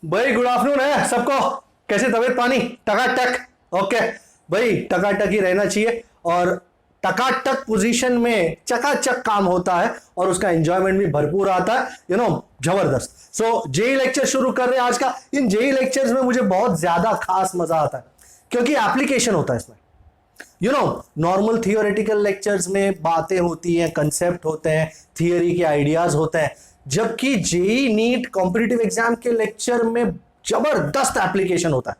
भाई good afternoon है सबको। कैसे तबीयत पानी? टकाटक। ओके भाई, टकाटक ही रहना चाहिए और टकाटक पोजीशन में चकाचक काम होता है और उसका एंजॉयमेंट भी भरपूर आता है, जबरदस्त। सो जेई लेक्चर शुरू कर रहे हैं आज का। इन जेई लेक्चर्स में मुझे बहुत ज्यादा खास मजा आता है क्योंकि एप्लीकेशन होता है इसमें। नॉर्मल थियोरेटिकल लेक्चर्स में बातें होती हैं, कंसेप्ट होते हैं, थियरी के आइडियाज होते हैं, जबकि जेई नीट कॉम्पिटिटिव एग्जाम के लेक्चर में जबरदस्त एप्लीकेशन होता है।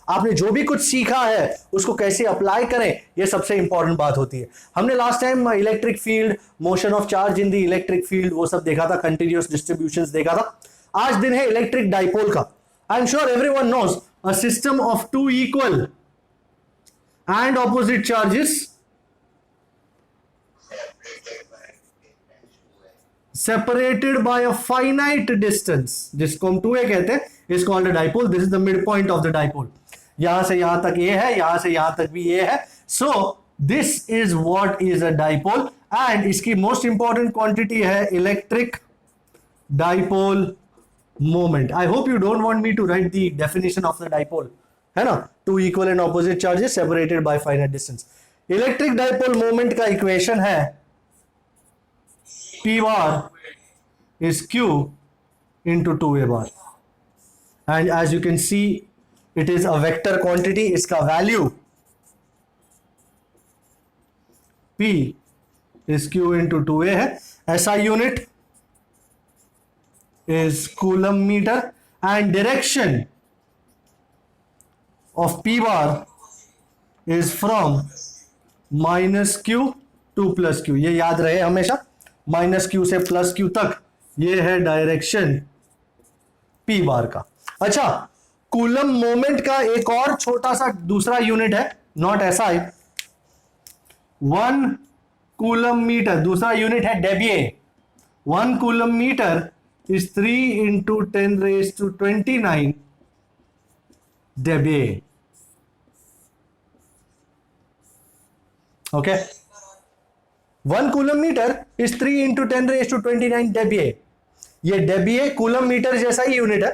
आपने जो भी कुछ सीखा है उसको कैसे अप्लाई करें, यह सबसे इंपॉर्टेंट बात होती है। हमने last time electric field, motion of charge in the electric field, वो सब देखा था, कंटिन्यूअस डिस्ट्रीब्यूशंस देखा था। आज दिन है इलेक्ट्रिक डाइपोल का। I am sure everyone knows a system of two equal and opposite charges separated by a finite distance, जिसको हम 2a कहते हैं, is called a dipole. This is the midpoint of the dipole. यहां से यहां तक a है, यहां से यहां तक भी a है. So this is what is a dipole and इसकी most important quantity है electric dipole moment. I hope you don't want me to write the definition of the dipole, है ना? Two equal and opposite charges separated by finite distance. Electric dipole moment का equation है P bar is Q into 2a bar and as you can see it is a vector quantity. इसका value P is Q into 2a है। SI unit is coulomb metre and direction of P bar is from minus Q to plus Q। ये याद रहे हमेशा, minus Q से plus Q तक ये है डायरेक्शन P बार का। अच्छा, कूलम मोमेंट का एक और छोटा सा दूसरा यूनिट है, नॉट SI, 1 कूलम मीटर। दूसरा यूनिट है debye. 1 coulomb metre is 3 into 10 raise to 29 debye. Okay, 1 coulomb metre is 3 into 10 raise to 29 debye. ये डेबिये कूलम मीटर जैसा ही यूनिट है,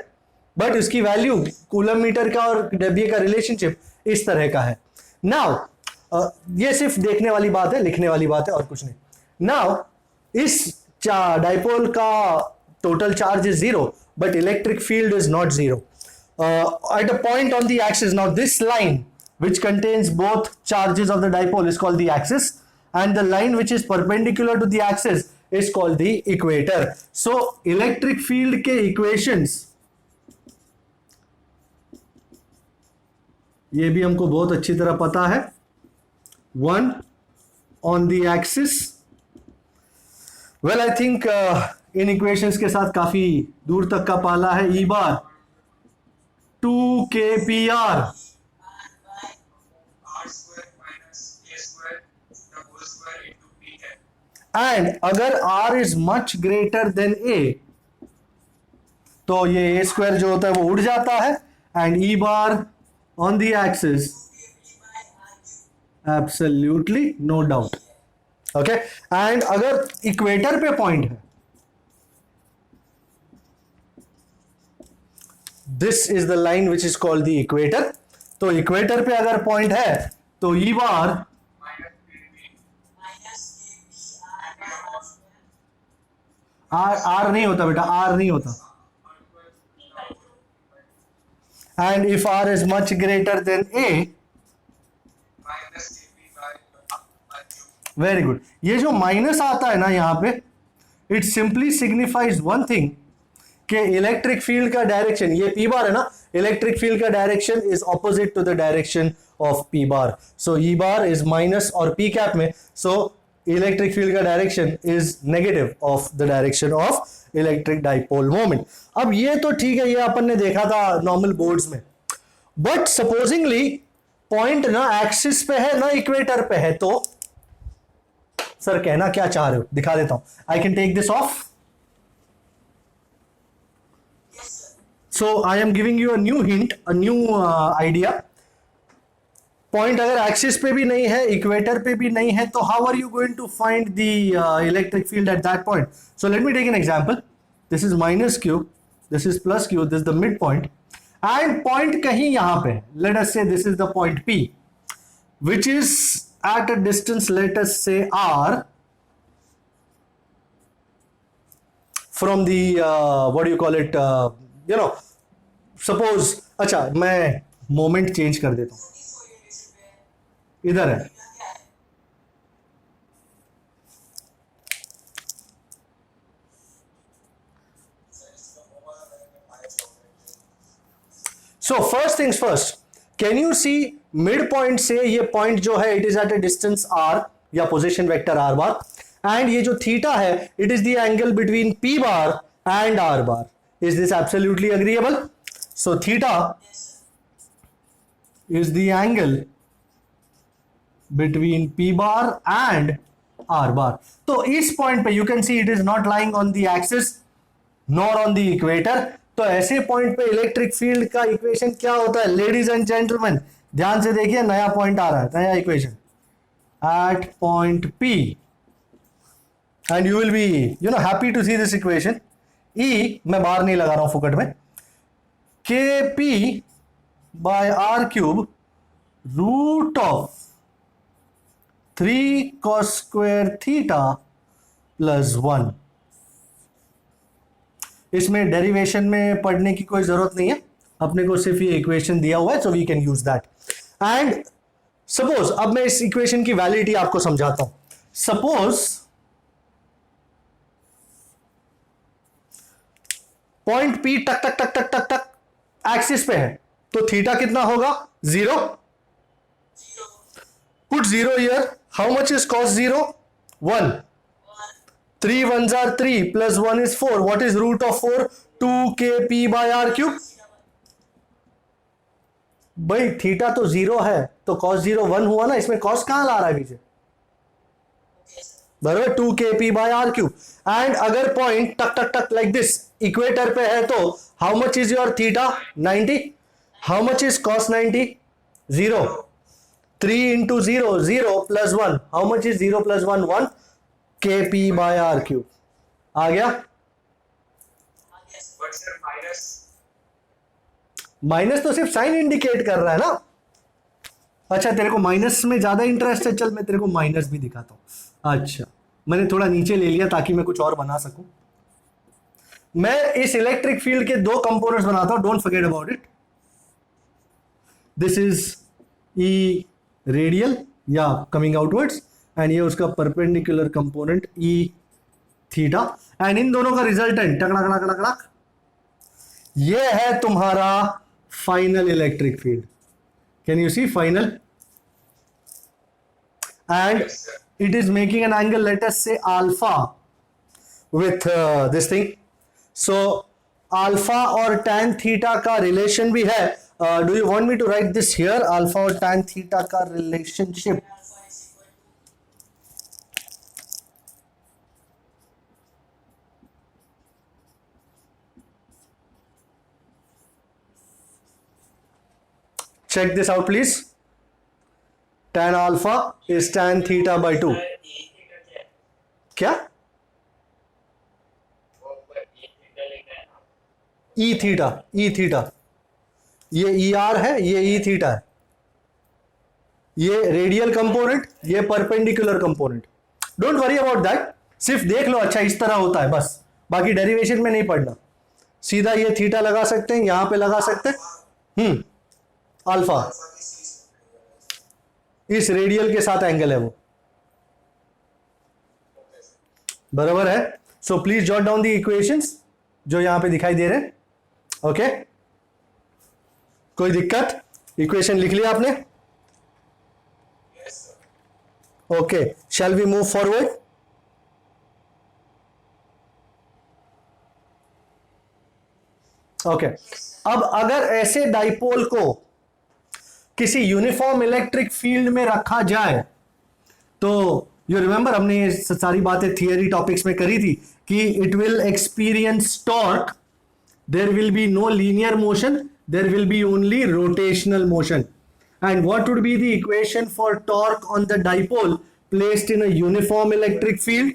बट उसकी वैल्यू कूलम मीटर का और डेबिये का रिलेशनशिप इस तरह का है। नाउ ये सिर्फ देखने वाली बात है, लिखने वाली बात है और कुछ नहीं। नाउ इस डाइपोल का total charge is 0 but electric field is not 0 at a point on the axis. Now this line which contains both charges of the dipole is called the axis and the line which is perpendicular to the axis is called the equator. So electric field के equations ये भी हमको बहुत अच्छी तरह पता है। 1 on the axis, well I think in equations के साथ काफी दूर तक का पाला है। E बार 2kpr एंड अगर r is much greater then a तो ये a स्क्वायर जो होता है वो उड़ जाता है and E bar on the axis absolutely no doubt. Okay, and अगर इक्वेटर पे पॉइंट है, this is the line which is called the equator. तो इक्वेटर पे अगर पॉइंट है तो ई बार आर नहीं होता बेटा, आर नहीं होता। And if R is much greater than A, very good. ये जो माइनस आता है ना यहां पे, it simply signifies one thing कि इलेक्ट्रिक फील्ड का डायरेक्शन, ये पी बार है ना, इलेक्ट्रिक फील्ड का direction is opposite to the direction of P bar. So E bar is minus और पी कैप में, सो इलेक्ट्रिक फील्ड का direction is negative of the direction of electric dipole moment. अब ये तो ठीक है, ये अपन ने देखा था नॉर्मल बोर्ड्स में, बट सपोजिंगली पॉइंट ना एक्सिस पे है ना इक्वेटर पे है, तो सर कहना क्या चाह रहे हो दिखा देता हूं। I can take this off. So I am giving you a new hint, a new idea. Point अगर एक्सिस पे भी नहीं है, इक्वेटर पे भी नहीं है, तो how are you going to find the electric field at that point? So let me take an example. This is minus Q, this is plus Q, this is the mid point. And point कहीं यहां पे, let us say this is the point P which is at a distance, let us say r, from the what do you call it, you know, suppose, अच्छा मैं moment change कर देता हूं, इधर है, so first things first, can you see mid point से ये point जो है it is at a distance r या position vector r bar, and ये जो थीटा है it is the angle between p bar and r bar. Is this absolutely agreeable? So theta is the angle between p bar and r bar. तो इस point पे you can see it is not lying on the axis nor on the equator. तो ऐसे point पे electric field का equation क्या होता है लेडीज एंड जेंटलमैन? ध्यान से देखिए, नया पॉइंट आ रहा है, नया equation at point P, and you will be you know happy to see this equation. E मैं बाहर नहीं लगा रहा हूं फुकट में, KP by R cube root of 3 cos square theta plus 1. इसमें डेरिवेशन में पढ़ने की कोई जरूरत नहीं है, अपने को सिर्फ ये इक्वेशन दिया हुआ है, so we can use that. And suppose, अब मैं इस इक्वेशन की वैलिडिटी आपको समझाता हूं. सपोज पॉइंट P टक टक टक टक टक टक एक्सिस पे है, तो थीटा कितना होगा? 0. Put 0 here. How much is cos 0? 1. 3 ones are 3 plus 1 is 4. What is root of 4? 2kp by r cube. भाई थीटा तो 0 है, तो cos 0 1 हुआ ना, इसमें cos कहां ला रहा है पीछे? बराबर 2kp by r cube. And अगर पॉइंट टक टक टक लाइक दिस इक्वेटर पे है, तो how much is your theta? 90. How much is cos 90? 0. 3 into 0, 0 plus 1. How much is 0 plus 1? 1. KP by R cube. आ गया? माइनस तो सिर्फ साइन इंडिकेट कर रहा है ना. अच्छा, तेरे को माइनस में ज्यादा इंटरेस्ट है, चल मैं तेरे को माइनस भी दिखाता हूं. अच्छा, मैंने थोड़ा नीचे ले लिया ताकि मैं कुछ और बना सकूं. मैं इस इलेक्ट्रिक फील्ड के 2 कंपोनेंट्स बनाता हूं, don't forget about it. This is E radial या कमिंग आउटवर्ड्स, एंड ये उसका perpendicular component E theta, and इन दोनों का रिजल्टेंट टकड़ा, ये है तुम्हारा final electric field. Can you see final? And it is making an angle, let us say alpha with this thing. So alpha और tan थीटा का रिलेशन भी है. Do you want me to write this here? Alpha और tan theta का relationship. Check this out please. Tan alpha is tan theta by 2. क्या? E theta. ये ER है, ये E थीटा है. ये रेडियल कंपोनेंट, ये perpendicular component. Don't worry about that, सिर्फ देख लो. अच्छा, इस तरह होता है बस, बाकी डेरिवेशन में नहीं पढ़ना. सीधा ये थीटा लगा सकते हैं, यहां पे लगा सकते हैं. अल्फा इस रेडियल के साथ एंगल है वो, बराबर है. So please jot down the equations जो यहां पे दिखाई दे रहे हैं. ओके, कोई दिक्कत? इक्वेशन लिख लिया आपने? Okay, shall we move forward? Okay, अब अगर ऐसे डाइपोल को किसी यूनिफॉर्म इलेक्ट्रिक फील्ड में रखा जाए, तो यू रिमेंबर हमने ये सारी बातें थियरी टॉपिक्स में करी थी कि it will experience torque, there will be no linear motion, there will be only rotational motion. And what would be the equation for torque on the dipole placed in a uniform electric field?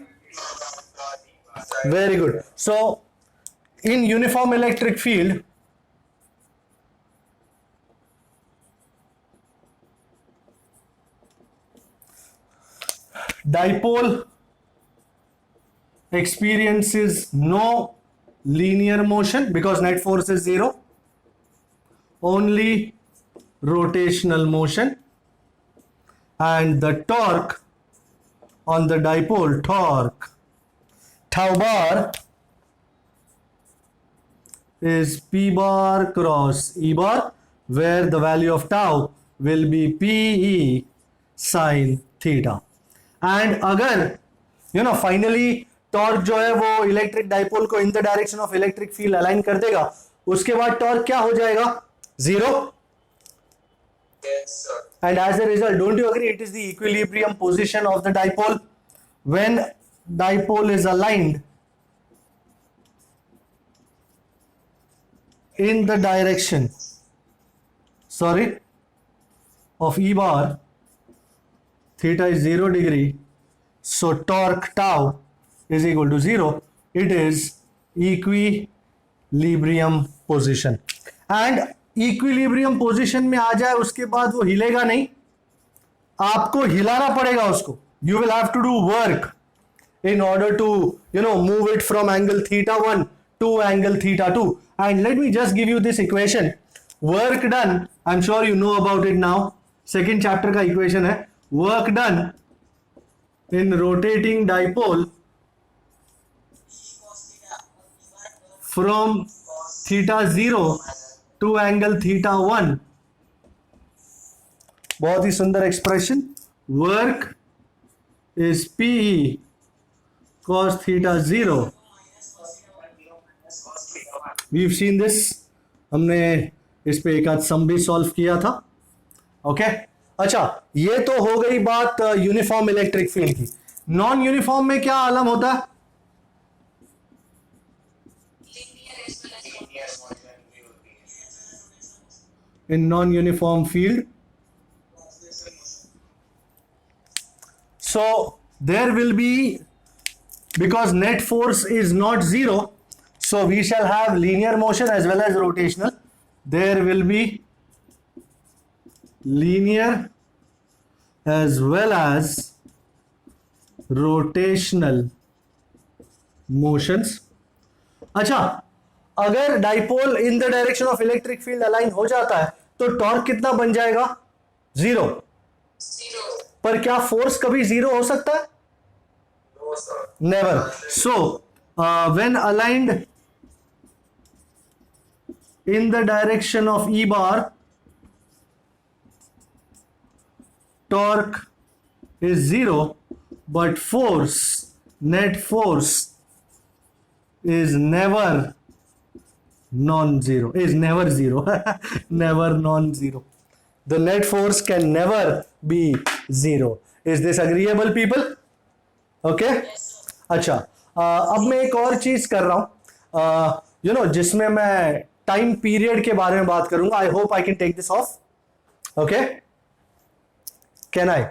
Very good. So in uniform electric field, dipole experiences no linear motion because net force is zero, only rotational motion, and the torque on the dipole, torque tau bar, is P bar cross E bar, where the value of tau will be PE sin theta. And अगर finally torque जो है वो electric dipole को इन the direction of electric field align कर देगा, उसके बाद torque क्या हो जाएगा? Zero. And as a result, don't you agree, it is the equilibrium position of the dipole. When dipole is aligned in the direction of E bar, theta is 0 degree, so torque tau is equal to 0. It is equilibrium position. And equilibrium position में आ जाए उसके बाद वो हिलेगा नहीं, आपको हिलाना पड़ेगा उसको. You will have to do work in order to move it from angle theta 1 to angle theta 2. And let me just give you this equation. Work done, I'm sure you know about it now. Second chapter का equation है. Work done in rotating dipole from theta 0 to angle theta 1. बहुत ही सुंदर expression. Work is PE cos theta 0. We've seen this. हमने इस पे एक आध सम भी सॉल्व किया था. ओके अच्छा, ये तो हो गई बात यूनिफॉर्म इलेक्ट्रिक फील्ड की. नॉन यूनिफॉर्म में क्या आलम होता है? In non-uniform field, so there will be, because net force is not zero, so we shall have linear motion as well as rotational. There will be linear as well as rotational motions. अच्छा, अगर dipole in the direction of electric field align हो जाता है तो torque कितना बन जाएगा? Zero. पर क्या फोर्स कभी जीरो हो सकता है? Never. So when aligned in the direction of E bar, torque is zero, but force, net force is never non-zero, is never zero. Never non-zero. The net force can never be zero. Is this agreeable, people? Okay? अच्छा, अब मैं एक और चीज कर रहा हूं जिसमें मैं टाइम पीरियड के बारे में बात करूंगा. I hope I can take this off. Okay, can I?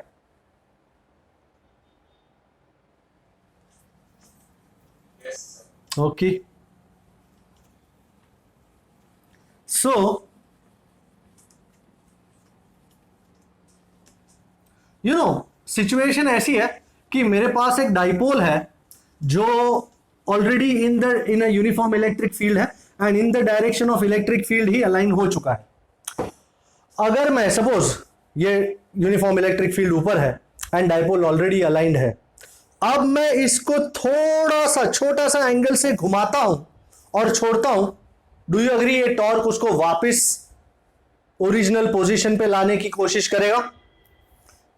Okay, so situation ऐसी है कि मेरे पास एक डाइपोल है जो already in a uniform electric field है and in the direction of electric field ही अलाइन हो चुका है. अगर मैं सपोज ये यूनिफॉर्म इलेक्ट्रिक फील्ड ऊपर है एंड डाइपोल ऑलरेडी अलाइंड है, अब मैं इसको थोड़ा सा छोटा सा एंगल से घुमाता हूं और छोड़ता हूं. Do you agree? ये टॉर्क उसको वापस ओरिजिनल पोजीशन पे लाने की कोशिश करेगा,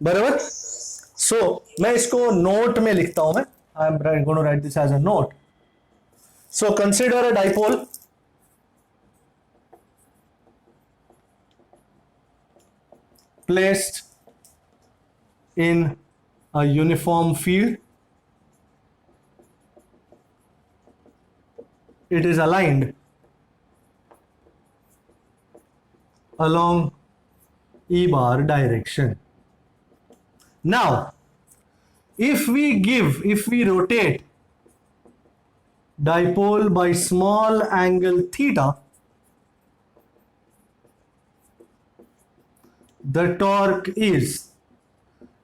बराबर. सो मैं इसको नोट में लिखता हूं. मैं I am going to write this as a note. So consider a dipole placed in a uniform field. It is aligned along E bar direction. Now, if we rotate dipole by small angle theta, the torque is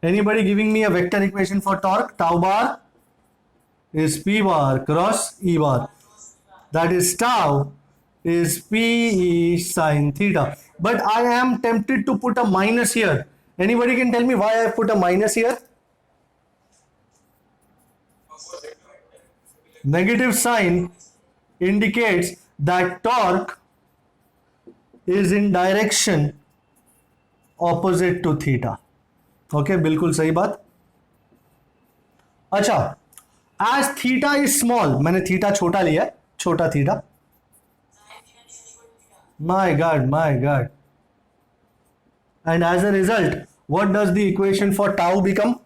Anybody giving me a vector equation for torque? Tau bar is P bar cross E bar. That is tau is P E sin theta. But I am tempted to put a minus here. Anybody can tell me why I put a minus here? Negative sign indicates that torque is in direction opposite to theta. Okay, बिल्कुल सही बात. अच्छा, as theta is small, मैंने theta छोटा लिया, छोटा theta. My God. And as a result, what does the equation for tau become?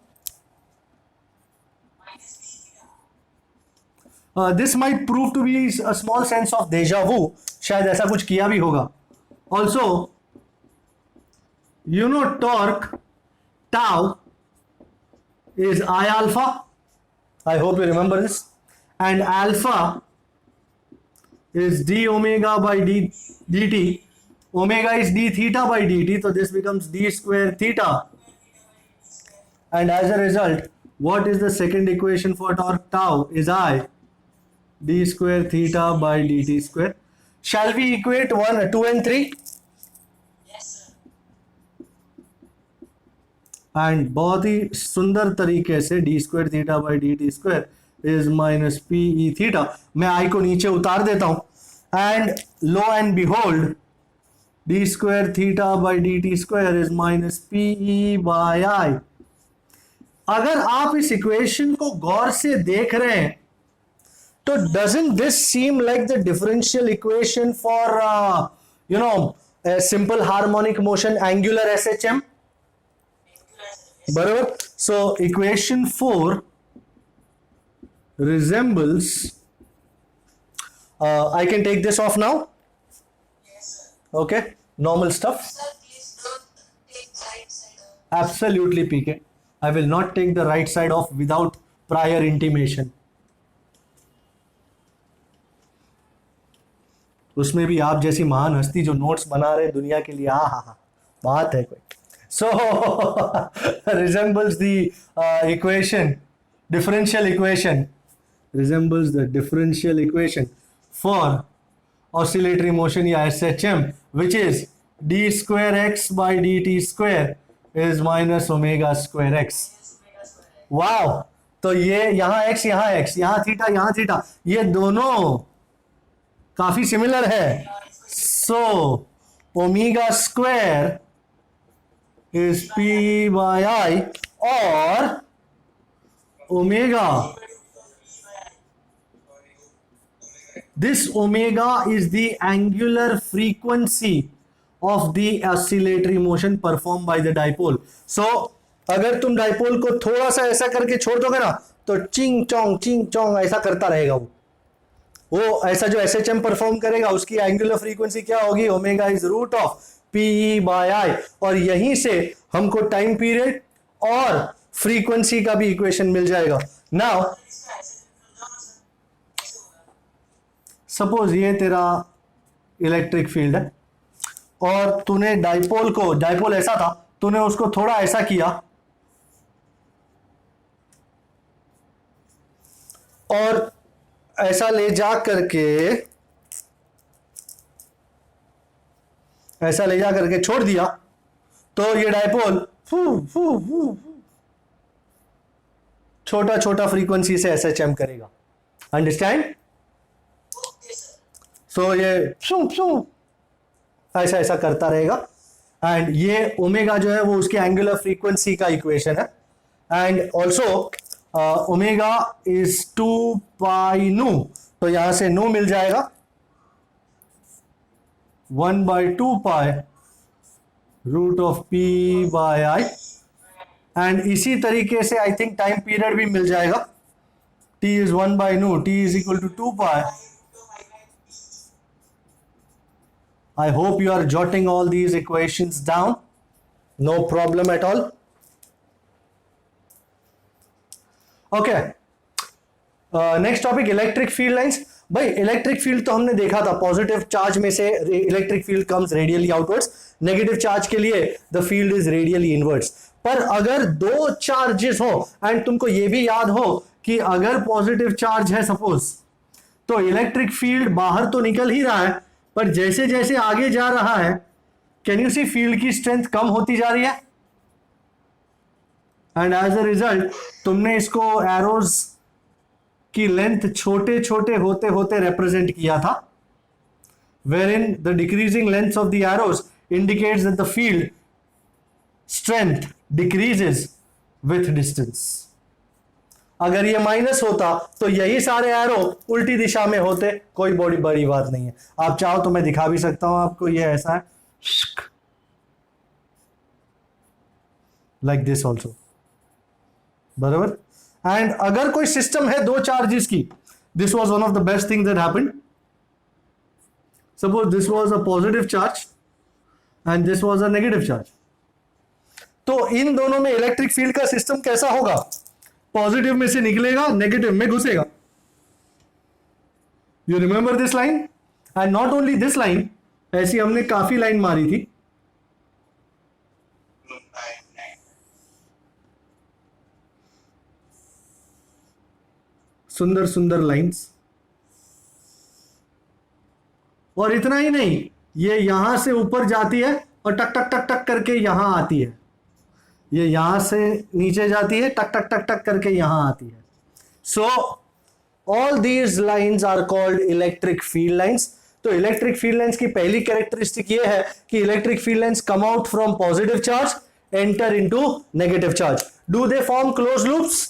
This might prove to be a small sense of deja vu. शायद ऐसा कुछ किया भी होगा. Also, you know torque tau is I alpha. I hope you remember this. And alpha is d omega by dt. Omega is d theta by dt. So this becomes d square theta. And as a result, what is the second equation for torque tau? Is I d square theta by dt square. Shall we equate 1, 2 and 3? Yes, sir. And बहुत ही सुंदर तरीके से d square theta by dt square is minus p e theta. मैं I को नीचे उतार देता हूं. And lo and behold, d square theta by dt square is minus p e by I. अगर आप इस इक्वेशन को गौर से देख रहे हैं तो doesn't this seem like the differential equation for a simple harmonic motion angular SHM? बराबर. So equation 4 resembles I can take this off now. Yes, sir. Okay, normal stuff. Sir, please don't take right side of. Absolutely, PK. I will not take the right side off without prior intimation. उसमें भी आप जैसी महान हस्ती जो notes बना रहे दुनिया के लिए, हा बात है कोई. So resembles the equation, differential equation, resembles the differential equation for oscillatory motion या SHM, which is d square x by dt square is minus omega square x. Wow. तो ये यहाँ x यहाँ थीटा ये दोनों काफी सिमिलर है. So omega square is p by I और omega, this omega is the angular frequency of the oscillatory motion performed by the dipole. So अगर तुम डाइपोल को थोड़ा सा ऐसा करके छोड़ दोगे ना तो चिंग चोंग ऐसा करता रहेगा. वो ऐसा जो SHM परफॉर्म करेगा उसकी एंगुलर फ्रीक्वेंसी क्या होगी? Omega is root of PE by I. और यहीं से हमको टाइम पीरियड और फ्रीक्वेंसी का भी इक्वेशन मिल जाएगा. नाउ सपोज ये तेरा इलेक्ट्रिक फील्ड है और तूने डाइपोल ऐसा था, तूने उसको थोड़ा ऐसा किया और ऐसा ले जा करके छोड़ दिया तो ये डाइपोल छोटा फ्रीक्वेंसी से SHM करेगा. अंडरस्टैंड? सो ये ऐसा करता रहेगा. एंड ये ओमेगा जो है वो उसके एंगुलर फ्रीक्वेंसी का इक्वेशन है. And also omega is 2 pi nu, तो यहां से नू मिल जाएगा 1/2 pi root of P by I. एंड इसी तरीके से आई थिंक टाइम पीरियड भी मिल जाएगा. T is 1 by nu, T is equal to 2 pi. I hope you are jotting all these equations down. No problem at all. Okay. Next topic, electric field lines. भाई electric field तो हमने देखा था, positive charge में से electric field comes radially outwards, negative charge के लिए the field is radially inwards. पर अगर दो चार्जेस हो एंड तुमको यह भी याद हो कि अगर पॉजिटिव चार्ज है सपोज, तो इलेक्ट्रिक फील्ड बाहर तो निकल ही रहा है, पर जैसे जैसे आगे जा रहा है कैन यू सी फील्ड की स्ट्रेंथ कम होती जा रही है, एंड एज अ रिजल्ट तुमने इसको एरोज की लेंथ छोटे छोटे होते होते रिप्रेजेंट किया था, wherein the decreasing lengths of the arrows indicates that the field strength decreases with distance। अगर ये माइनस होता तो यही सारे एरो उल्टी दिशा में होते, कोई बड़ी बड़ी बात नहीं है। आप चाहो तो मैं दिखा भी सकता हूं आपको, ये ऐसा है लाइक दिस ऑल्सो, बराबर। एंड अगर कोई सिस्टम है दो चार्जेस की, this was one of the best thing that happened. Suppose this was a positive charge and this was a negative charge, तो इन दोनों में इलेक्ट्रिक फील्ड का सिस्टम कैसा होगा, पॉजिटिव में से निकलेगा नेगेटिव में घुसेगा। You remember this line, and not only this line, ऐसी हमने काफी लाइन मारी थी। सुंदर सुंदर लाइंस, और इतना ही नहीं, ये यहां से ऊपर जाती है और टक टक टक टक करके यहां आती है, ये यहां से नीचे जाती है टक टक टक टक करके यहां आती है। So all these lines are called electric field lines. तो इलेक्ट्रिक फील्ड लाइंस की पहली कैरेक्टरिस्टिक ये है कि electric field lines come out from positive charge, enter into negative charge. Do they form close loops?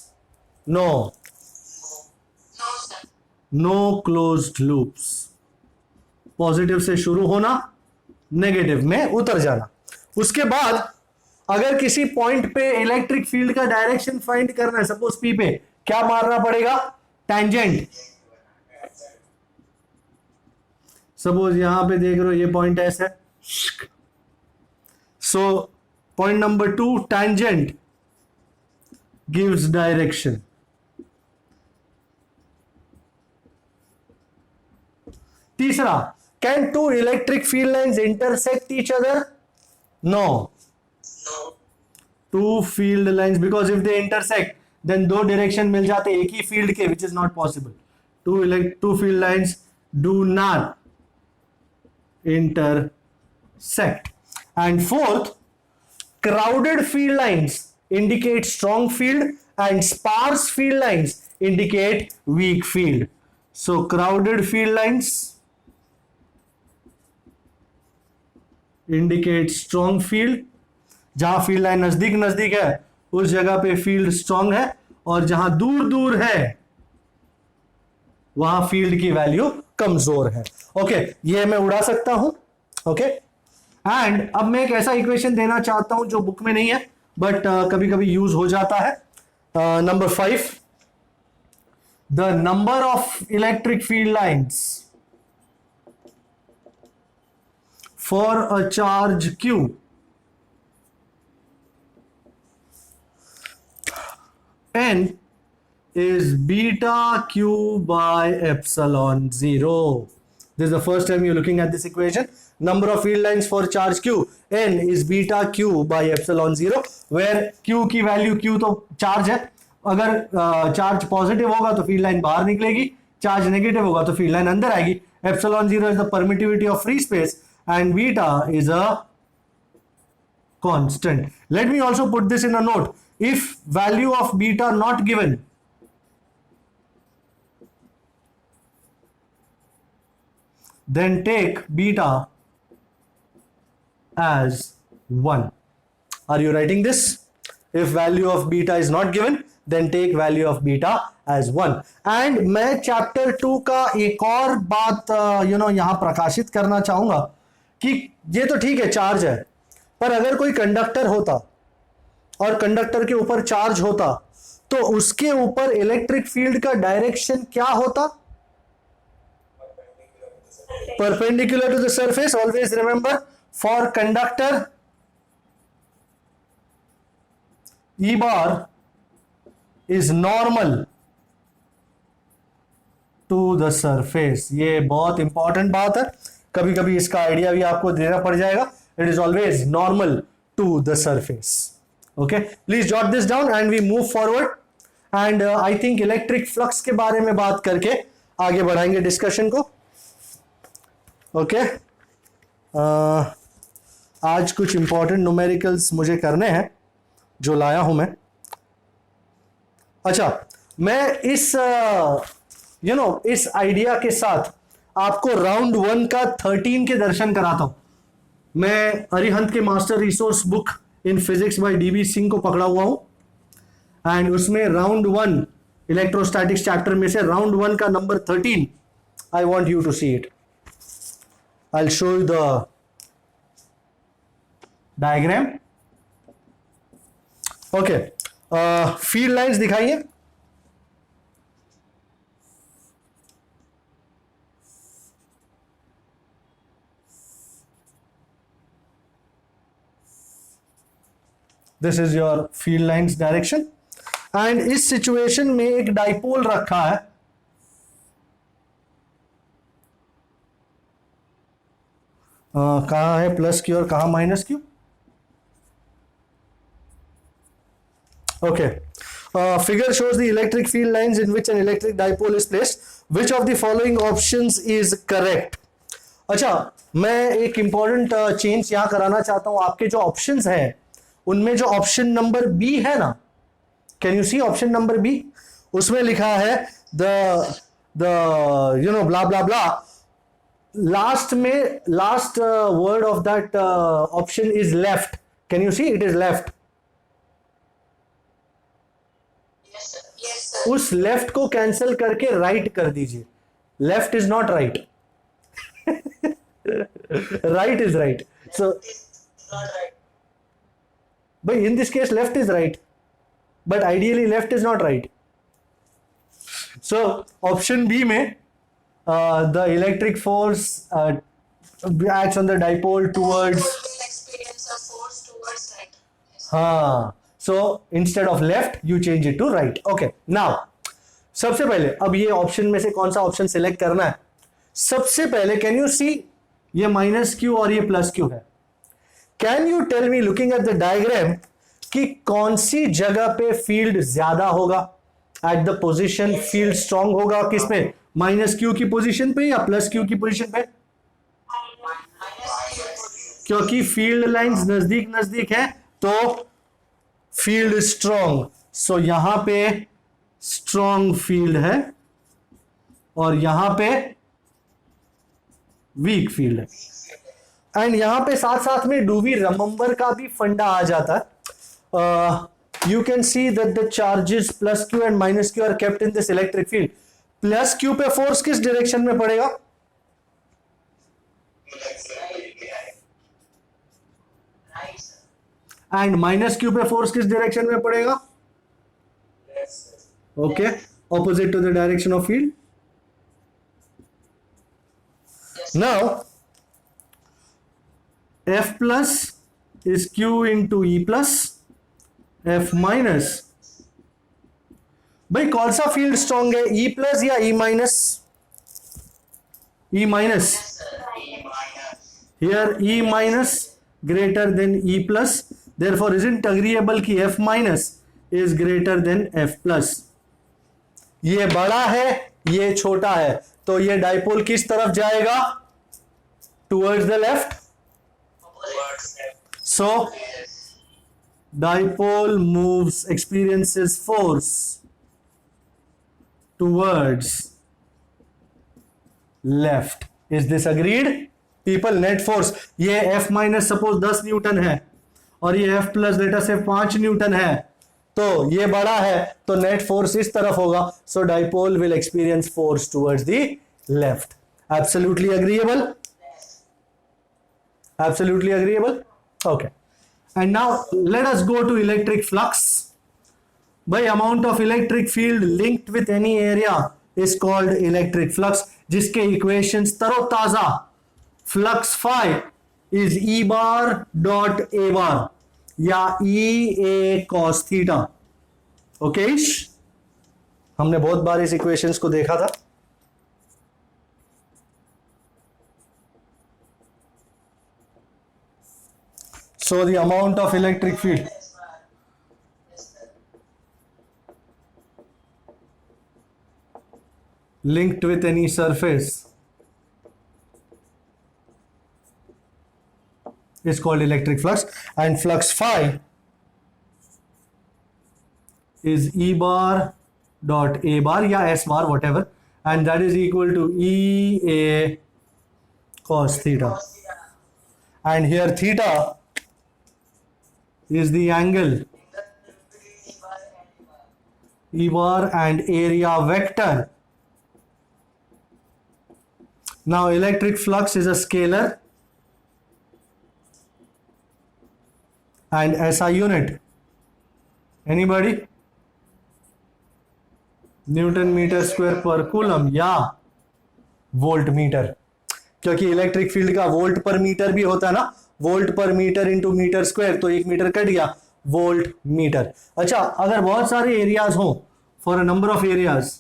No, No, sir. No closed loops. Positive से शुरू होना, negative में उतर जाना। उसके बाद अगर किसी पॉइंट पे इलेक्ट्रिक फील्ड का डायरेक्शन फाइंड करना है, सपोज पी पे, क्या मारना पड़ेगा? टैंजेंट। सपोज यहां पे देख रहे हो ये पॉइंट ऐसा है, so point number 2, tangent gives direction. तीसरा, can two electric field lines intersect each other? No. No. Two field lines, because if they intersect then दो डायरेक्शन मिल जाते एक ही फील्ड के, which is not possible. Two field lines do not intersect. And fourth, crowded field lines indicate strong field and sparse field lines indicate weak field. So crowded field lines indicate strong field, जहां field line नजदीक नजदीक है उस जगह पे field strong है, और जहां दूर दूर है वहां फील्ड की वैल्यू कमजोर है। ओके, ये मैं उड़ा सकता हूं। ओके, एंड अब मैं एक ऐसा इक्वेशन देना चाहता हूं जो बुक में नहीं है बट कभी कभी यूज हो जाता है। Number 5, the number of electric field lines for a charge q n is beta q by epsilon 0. This is the first time you're looking at this equation. Number of field lines for charge q, n is beta q by epsilon 0, where q की value, q तो charge है, अगर charge positive होगा तो field line बाहर निकलेगी, charge negative होगा तो फील्ड लाइन अंदर आएगी। Epsilon 0 is the permittivity of free space and beta is a constant. Let me also put this in a note. If value of beta not given, then take beta as 1. Are you writing this? If value of beta is not given, then take value of beta as 1. And मैं chapter 2 का एक और बात यहां प्रकाशित करना चाहूंगा कि ये तो ठीक है चार्ज है, पर अगर कोई कंडक्टर होता और कंडक्टर के ऊपर चार्ज होता तो उसके ऊपर इलेक्ट्रिक फील्ड का डायरेक्शन क्या होता? Perpendicular to the surface. Always remember, for conductor E bar is normal to the surface. ये बहुत इंपॉर्टेंट बात है, कभी कभी इसका आइडिया भी आपको देना पड़ जाएगा। It is always normal to the surface. Okay, please jot this down and we move forward. And I think electric flux के बारे में बात करके आगे बढ़ाएंगे डिस्कशन को। ओके, आज कुछ इंपॉर्टेंट न्यूमेरिकल्स मुझे करने हैं जो लाया हूं मैं। अच्छा, मैं इस इस आइडिया के साथ आपको राउंड 1 का 13 के दर्शन कराता हूं। मैं अरिहंत के master resource book in physics bye dB Singh को पकड़ा हुआ हूं, एंड उसमें राउंड 1 इलेक्ट्रोस्टैटिक्स चैप्टर में से राउंड 1 का number 13, I want you to see it. I will show you the diagram. Okay, field lines दिखाइए। This is your field lines direction. And इस सिचुएशन में एक डाइपोल रखा है, कहां है प्लस क्यू और कहां minus Q. Okay. Figure shows the electric field lines in which an electric dipole is placed. Which of the following options is correct? अच्छा, मैं एक इंपॉर्टेंट चेंज यहां कराना चाहता हूं। आपके जो ऑप्शंस हैं उनमें जो ऑप्शन नंबर बी है ना, can you see option number B? उसमें लिखा है the blah blah blah. Last में last word of that option is left. Can you see? It is left. Yes, sir. Yes, sir. उस left को cancel करके right कर दीजिए। Left is not right, right is right. So Not right. भाई in this case left is right, but ideally left is not right. So option B में the electric force acts on the dipole towards, Dipole will experience a force towards right. Yes. हाँ, so instead of left you change it to right. Okay, now सबसे पहले अब ये option में से कौन सा ऑप्शन सिलेक्ट करना है। सबसे पहले कैन यू सी ये माइनस क्यू और ये प्लस क्यू है। Can you tell me looking at the diagram कि कौन सी जगह पे फील्ड ज्यादा होगा? At the position field strong होगा किस पे? माइनस क्यू की पोजीशन पे या प्लस क्यू की पोजीशन पे? Minus Q. क्योंकि फील्ड लाइंस नजदीक नजदीक है तो फील्ड स्ट्रांग। सो यहां पे स्ट्रांग फील्ड है और यहां पे वीक फील्ड है। एंड यहां पे साथ साथ में डू वी रिमेंबर का भी फंडा आ जाता है। You can see that the charges plus Q and minus Q are kept in this electric field. Plus Q पे फोर्स किस डायरेक्शन में पड़ेगा? Right, sir. And minus Q पे फोर्स किस डायरेक्शन में पड़ेगा? Okay, opposite to the direction of field. Yes. Now, F plus is Q into E plus, F minus। भाई कौन सा फील्ड स्ट्रॉन्ग है, E प्लस या E minus? E minus. Here E minus greater than E plus, therefore isn't agreeable कि F minus is greater than F plus। ये बड़ा है ये छोटा है तो ये डाइपोल किस तरफ जाएगा? Towards the left. So dipole moves experiences force towards left. Is this agreed? People, net force ये F माइनस सपोज 10 न्यूटन है और ये F प्लस डेटा से 5 न्यूटन है तो ये बड़ा है तो नेट फोर्स इस तरफ होगा। So dipole will experience force towards the left. Absolutely agreeable? Absolutely agreeable. Okay, and now let us go to electric flux. by amount of electric field linked with any area is called electric flux, जिसके equations तरोताजा। Flux phi is E bar dot A bar या E A cos theta. Okay, हमने बहुत बार इस equations को देखा था। So the amount of electric field Yes, sir. Yes, sir. linked with any surface is called electric flux, and flux phi is E bar dot A bar या S bar whatever, and that is equal to EA cos theta, Cos theta. and here theta is the angle Between E bar and E bar. E bar and area vector. Now electric flux is a scalar and SI unit. Anybody? Newton metre square per coulomb या volt metre, क्योंकि electric field का volt per metre भी होता है ना, volt per metre into metre square, तो एक metre cut गया, वोल्ट मीटर. अच्छा, अगर बहुत सारे एरियाज हो, for a number of areas,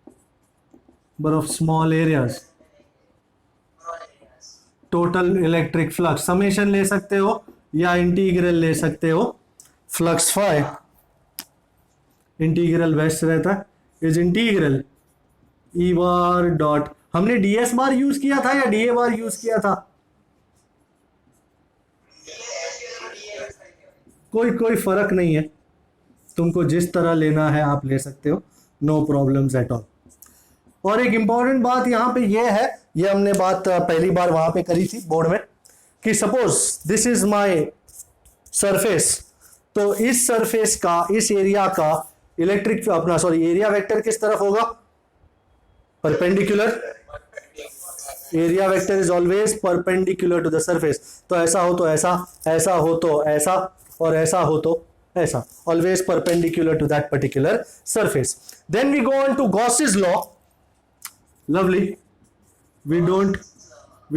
number of small areas, All areas. Total electric flux summation ले सकते हो या इंटीग्रल ले सकते हो. फ्लक्स फाई इंटीग्रल बेस्ट रहता है, is integral E bar dot, हमने डीएस बार यूज किया था या डीए बार यूज किया था, कोई फर्क नहीं है, तुमको जिस तरह लेना है आप ले सकते हो, नो प्रॉब्लम्स एट ऑल. और एक इंपॉर्टेंट बात यहाँ पे ये है, ये हमने बात पहली बार वहां पे करी थी बोर्ड में, कि suppose this is my surface, तो इस सरफेस का, इस एरिया का इलेक्ट्रिक अपना सॉरी एरिया वेक्टर किस तरफ होगा, perpendicular. Area vector is always perpendicular to the surface. तो ऐसा हो तो ऐसा, ऐसा हो तो ऐसा, और ऐसा हो तो ऐसा, always perpendicular to that particular surface. Then we go on to Gauss's law. Lovely, we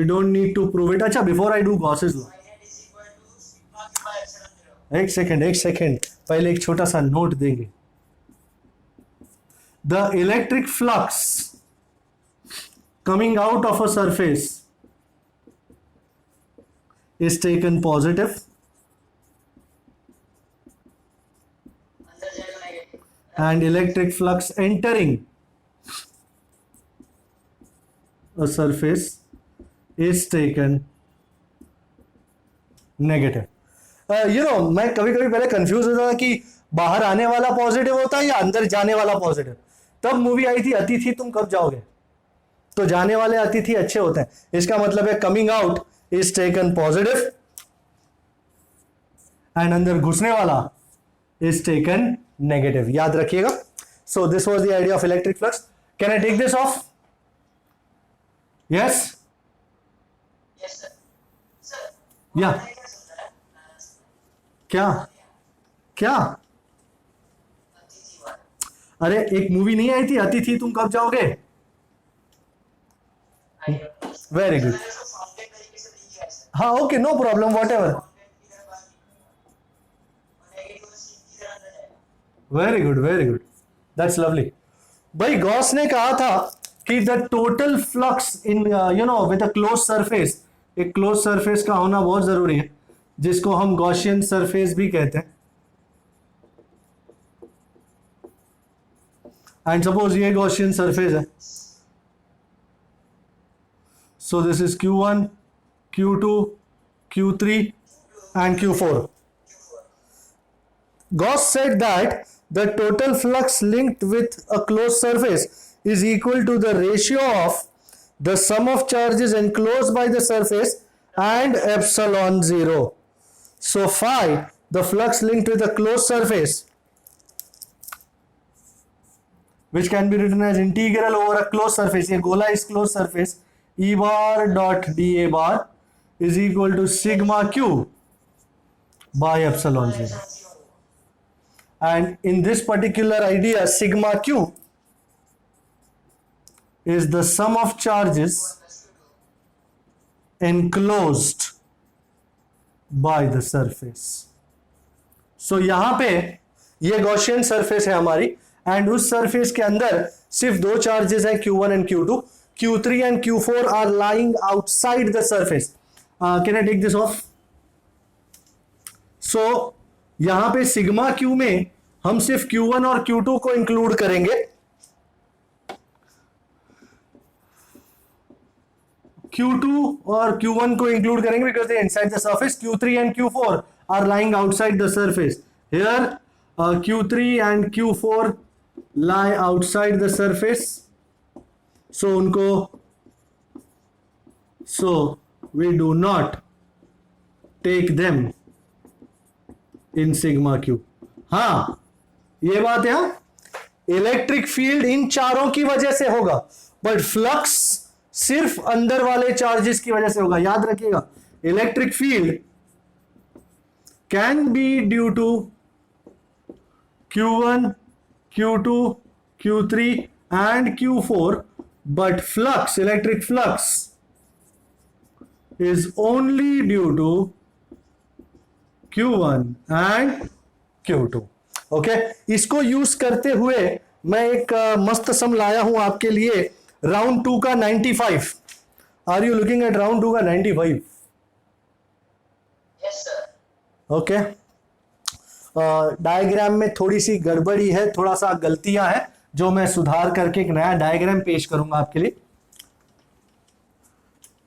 don't need to prove it. अच्छा, before I do Gauss's law, Is equal to sigma q by epsilon 0. एक second पहले एक छोटा सा note देंगे. The electric flux coming out of a surface is taken positive अंदर जाएगा negative. and electric flux entering a surface is taken negative. मैं कभी कभी पहले कंफ्यूज होता था कि बाहर आने वाला पॉजिटिव होता है या अंदर जाने वाला पॉजिटिव. तब मूवी आई थी अतिथि तुम कब जाओगे, तो जाने वाले अतिथि अच्छे होते हैं, इसका मतलब है coming out is taken positive and अंदर घुसने वाला इज टेकन नेगेटिव. याद रखिएगा. So this was the idea of electric flux. Can I take this off? Yes, Yes, sir. Sir. या आपने क्या समझा है? क्या क्या अतिथि वाला. अरे एक मूवी नहीं आई थी अतिथि तुम कब जाओगे? I don't know. Very good. मैंने उसको फाउंटेन तरीके से नहीं किया है सर. हाँ okay, no problem, whatever. Fountain की तरह बात नहीं करूंगा. और नेगेटिव को सीध की तरह अंदर जाएगा. Very good, very good, that's lovely. भाई गॉस ने कहा था कि the total flux in with a close surface, एक क्लोज सरफेस का होना बहुत जरूरी है, जिसको हम गॉसियन सरफेस भी कहते हैं. एंड सपोज ये गॉसियन सरफेस है, सो this is Q1, Q2, Q3 and Q4. Gauss said that the total flux linked with a closed surface is equal to the ratio of the sum of charges enclosed by the surface and epsilon 0. So phi, the flux linked with a closed surface, which can be written as integral over a closed surface, ये गोला is closed surface, E bar dot dA bar is equal to sigma q by epsilon 0. And in this particular idea, sigma q is the sum of charges enclosed by the surface. So यहाँ पे ये Gaussian surface है हमारी, and उस surface के अंदर सिर्फ दो चार्जेस है Q1 and Q2. Q3 and Q4 are lying outside the surface. Can I take this off? सो यहां पे सिग्मा क्यू में हम सिर्फ Q1 और Q2 को इंक्लूड करेंगे. Q2 और Q1 को इंक्लूड करेंगे because they inside the surface. Q3 and Q4 are lying outside the surface. Here Q3 and Q4 lie outside the surface. So we do not take them in sigma q. हाँ ये बात है. Electric field इन चारों की वजह से होगा but flux सिर्फ अंदर वाले चार्जेस की वजह से होगा. याद रखिएगा electric field can be due to Q1, Q2, Q3 and Q4, but flux, electric flux is only due to Q1 and Q2. Okay, इसको यूज करते हुए मैं एक मस्त सम लाया हूं आपके लिए. राउंड 2 का 95. Are you looking at round 2 का 95? Yes, sir. ओके. डायग्राम में थोड़ी सी गड़बड़ी है, थोड़ा सा गलतियां हैं जो मैं सुधार करके एक नया डायग्राम पेश करूंगा आपके लिए.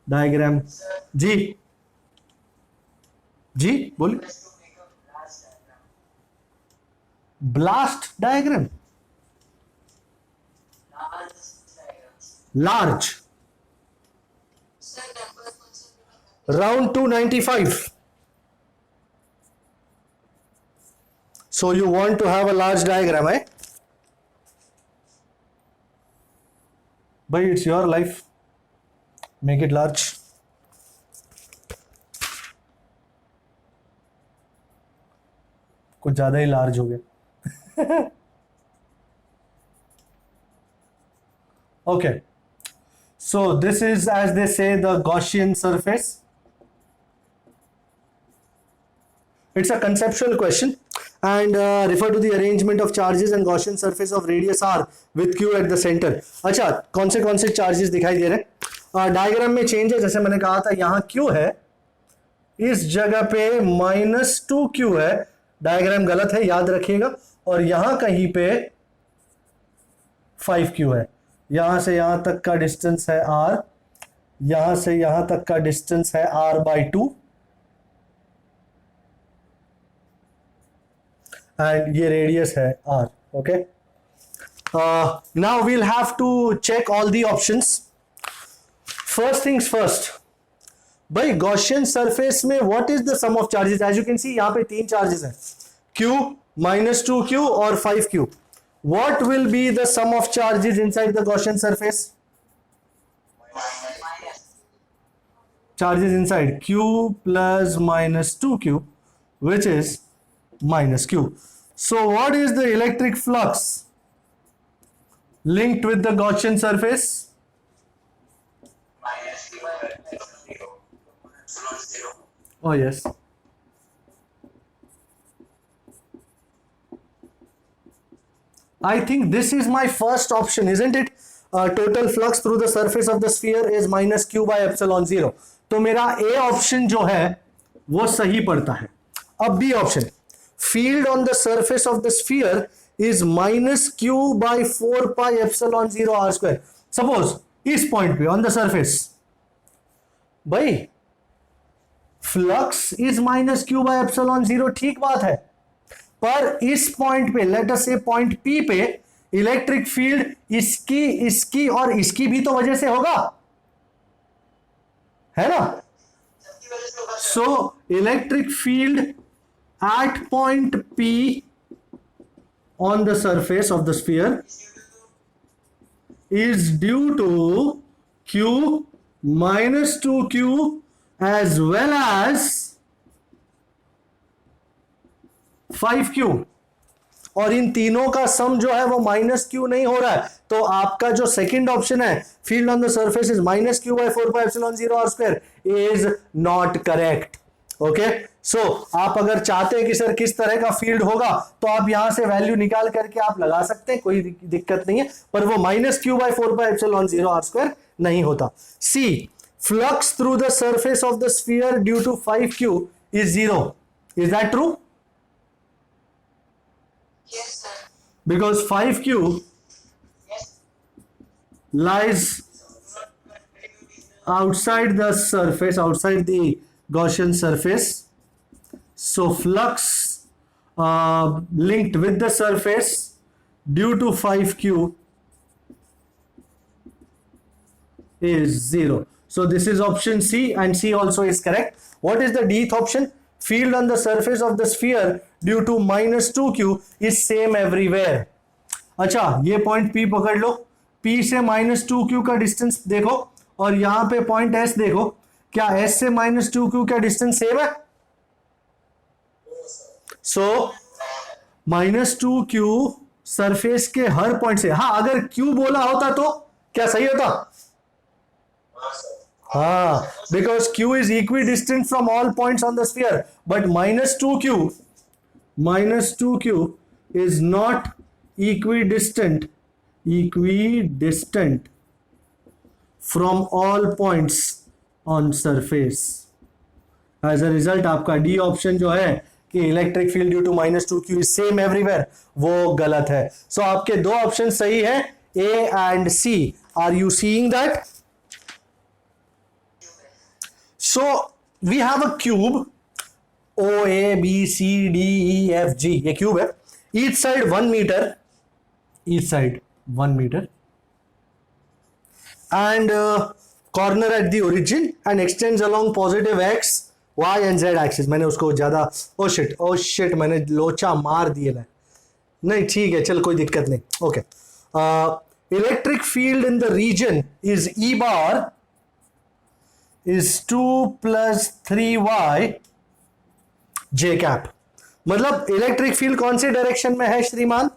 डायग्राम जी जी बोलिए. Just to make a blast diagram. Blast diagram. Large diagrams. Large. Sir, number concept. Round 295. So you want to have a large diagram, eh? But it's your life. Make it large. कुछ ज्यादा ही large हो गया. Okay. So this is, as they say, the Gaussian surface. It's a conceptual question. And refer to the arrangement of charges and Gaussian surface of radius r with q at the center. अच्छा कौन से charges दिखाई दे रहे हैं. Diagram में change है. जैसे मैंने कहा था यहाँ q है, इस जगह पे -2q है. डायग्राम गलत है याद रखिएगा. और यहां कहीं पे 5q है. यहां से यहां तक का डिस्टेंस है r, यहां से यहां तक का डिस्टेंस है r/2 and ये रेडियस है r. okay, now we'll have to check all the options. First things first, भाई Gaussian surface में what is the sum of charges? As you can see यहाँ पे 3 charges हैं, q, -2q और 5q. What will be the sum of charges inside the Gaussian surface? Minus. Charges inside q plus -2q, which is -q. So what is the electric flux linked with the Gaussian surface? Minus q by epsilon 0. Epsilon 0. Oh yes. I think this is my first option, isn't it? Total flux through the surface of the sphere is -q by epsilon 0. तो मेरा A option जो है वो सही पड़ता है. अब B option, field on the surface of the sphere is -q by 4 pi epsilon 0 r square. Suppose इस पॉइंट पे on the surface, भाई flux is -q by epsilon 0, ठीक बात है. पर इस पॉइंट पे, लेट अस से पॉइंट P पे, इलेक्ट्रिक फील्ड इसकी और इसकी भी तो वजह से होगा, है ना. सबकी वजह से होगा. सो electric field at point P on the surface of the sphere is due to q -2q as well as 5q. और इन तीनों का सम जो है वो -q नहीं हो रहा है. तो आपका जो सेकंड ऑप्शन है, field on the surface is -q by 4 pi epsilon 0 r square, इज नॉट करेक्ट. ओके, सो आप अगर चाहते हैं कि सर किस तरह का फील्ड होगा तो आप यहां से वैल्यू निकाल करके आप लगा सकते हैं, कोई दिक्कत नहीं है. पर वो -q by 4 pi epsilon 0 r square नहीं होता. See, flux through the surface of the sphere due to 5q इज 0. Is that true? Yes, sir. Because 5q Yes. lies outside the surface, outside the Gaussian surface. So flux linked with the surface due to 5q is 0. So this is option C, and C also is correct. What is the dth option? Field on the surface of the sphere due to -2q is same everywhere. अच्छा, ये point P पकड़ लो. P से -2q का distance देखो और यहां पे point S देखो. क्या S से -2q का डिस्टेंस सेम है? सो -2q सरफेस के हर पॉइंट से, हाँ अगर Q बोला होता तो क्या सही होता? हाँ, because Q is equi distant from all points on the sphere, but -2q is not equidistant from all points on surface. As a result आपका डी ऑप्शन जो है कि electric field due to -2q is same everywhere, वो गलत है. सो आपके दो ऑप्शन सही है, A and C. Are you seeing that? So we have a cube OABCDEFG, ये क्यूब है. Each side 1 metre and corner at the origin and extends along positive x, y and z axis. मैंने उसको ज्यादा oh shit मैंने लोचा मार दिए है. नहीं ठीक है, चल कोई दिक्कत नहीं. Okay, electric field in the region is E bar is 2 + 3y j cap. मतलब इलेक्ट्रिक फील्ड कौन सी डायरेक्शन में है श्रीमान?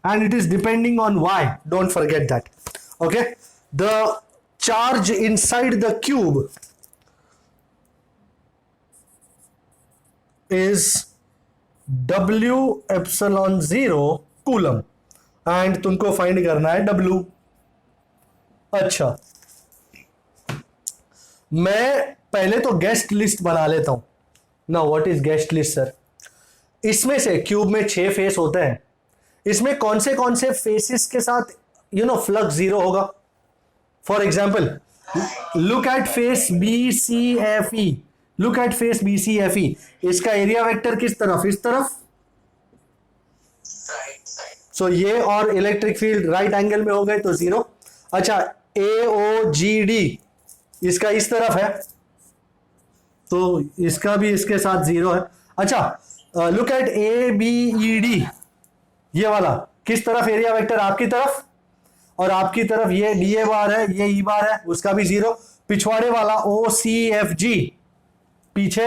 And it is depending on y, don't forget that. Okay, the charge inside the cube is W epsilon 0 coulomb, and तुमको find करना है W. अच्छा, मैं पहले तो गेस्ट लिस्ट बना लेता हूं. Now what is guest list sir? इसमें से क्यूब में 6 फेस होते हैं. इसमें कौन से फेसेस के साथ फ्लक्स 0 होगा? For example look at face BCFE. Look at face BCFE. इसका एरिया वेक्टर किस तरफ? इस तरफ. सो ये और इलेक्ट्रिक फील्ड राइट एंगल में हो गए तो 0. अच्छा, AOGD इसका इस तरफ है तो इसका भी इसके साथ 0 है. अच्छा, लुक एट ABED. ये वाला किस तरफ एरिया वेक्टर? आपकी तरफ, और आपकी तरफ ये DA बार है, ये E बार है, उसका भी 0. पिछवाड़े वाला OCFG पीछे,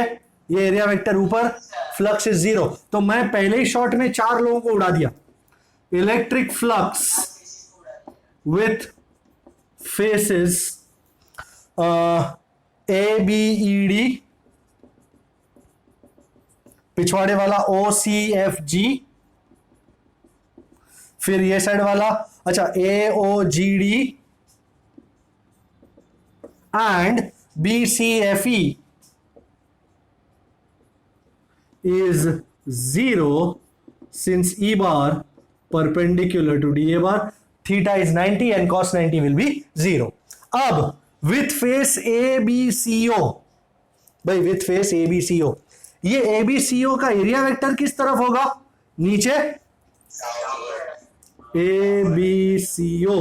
ये एरिया वेक्टर ऊपर, फ्लक्स इज 0. तो मैं पहले ही शॉट में 4 लोगों को उड़ा दिया. Electric flux with faces ABED, पिछवाड़े वाला OCFG, फिर ये साइड वाला अच्छा AOGD and BCFE is 0 since E bar perpendicular to DA bar, theta is 90 and cos 90 will be 0. अब with face ABCO, भाई with face ABCO, ये ABCO का एरिया वेक्टर किस तरफ होगा? नीचे. ABCO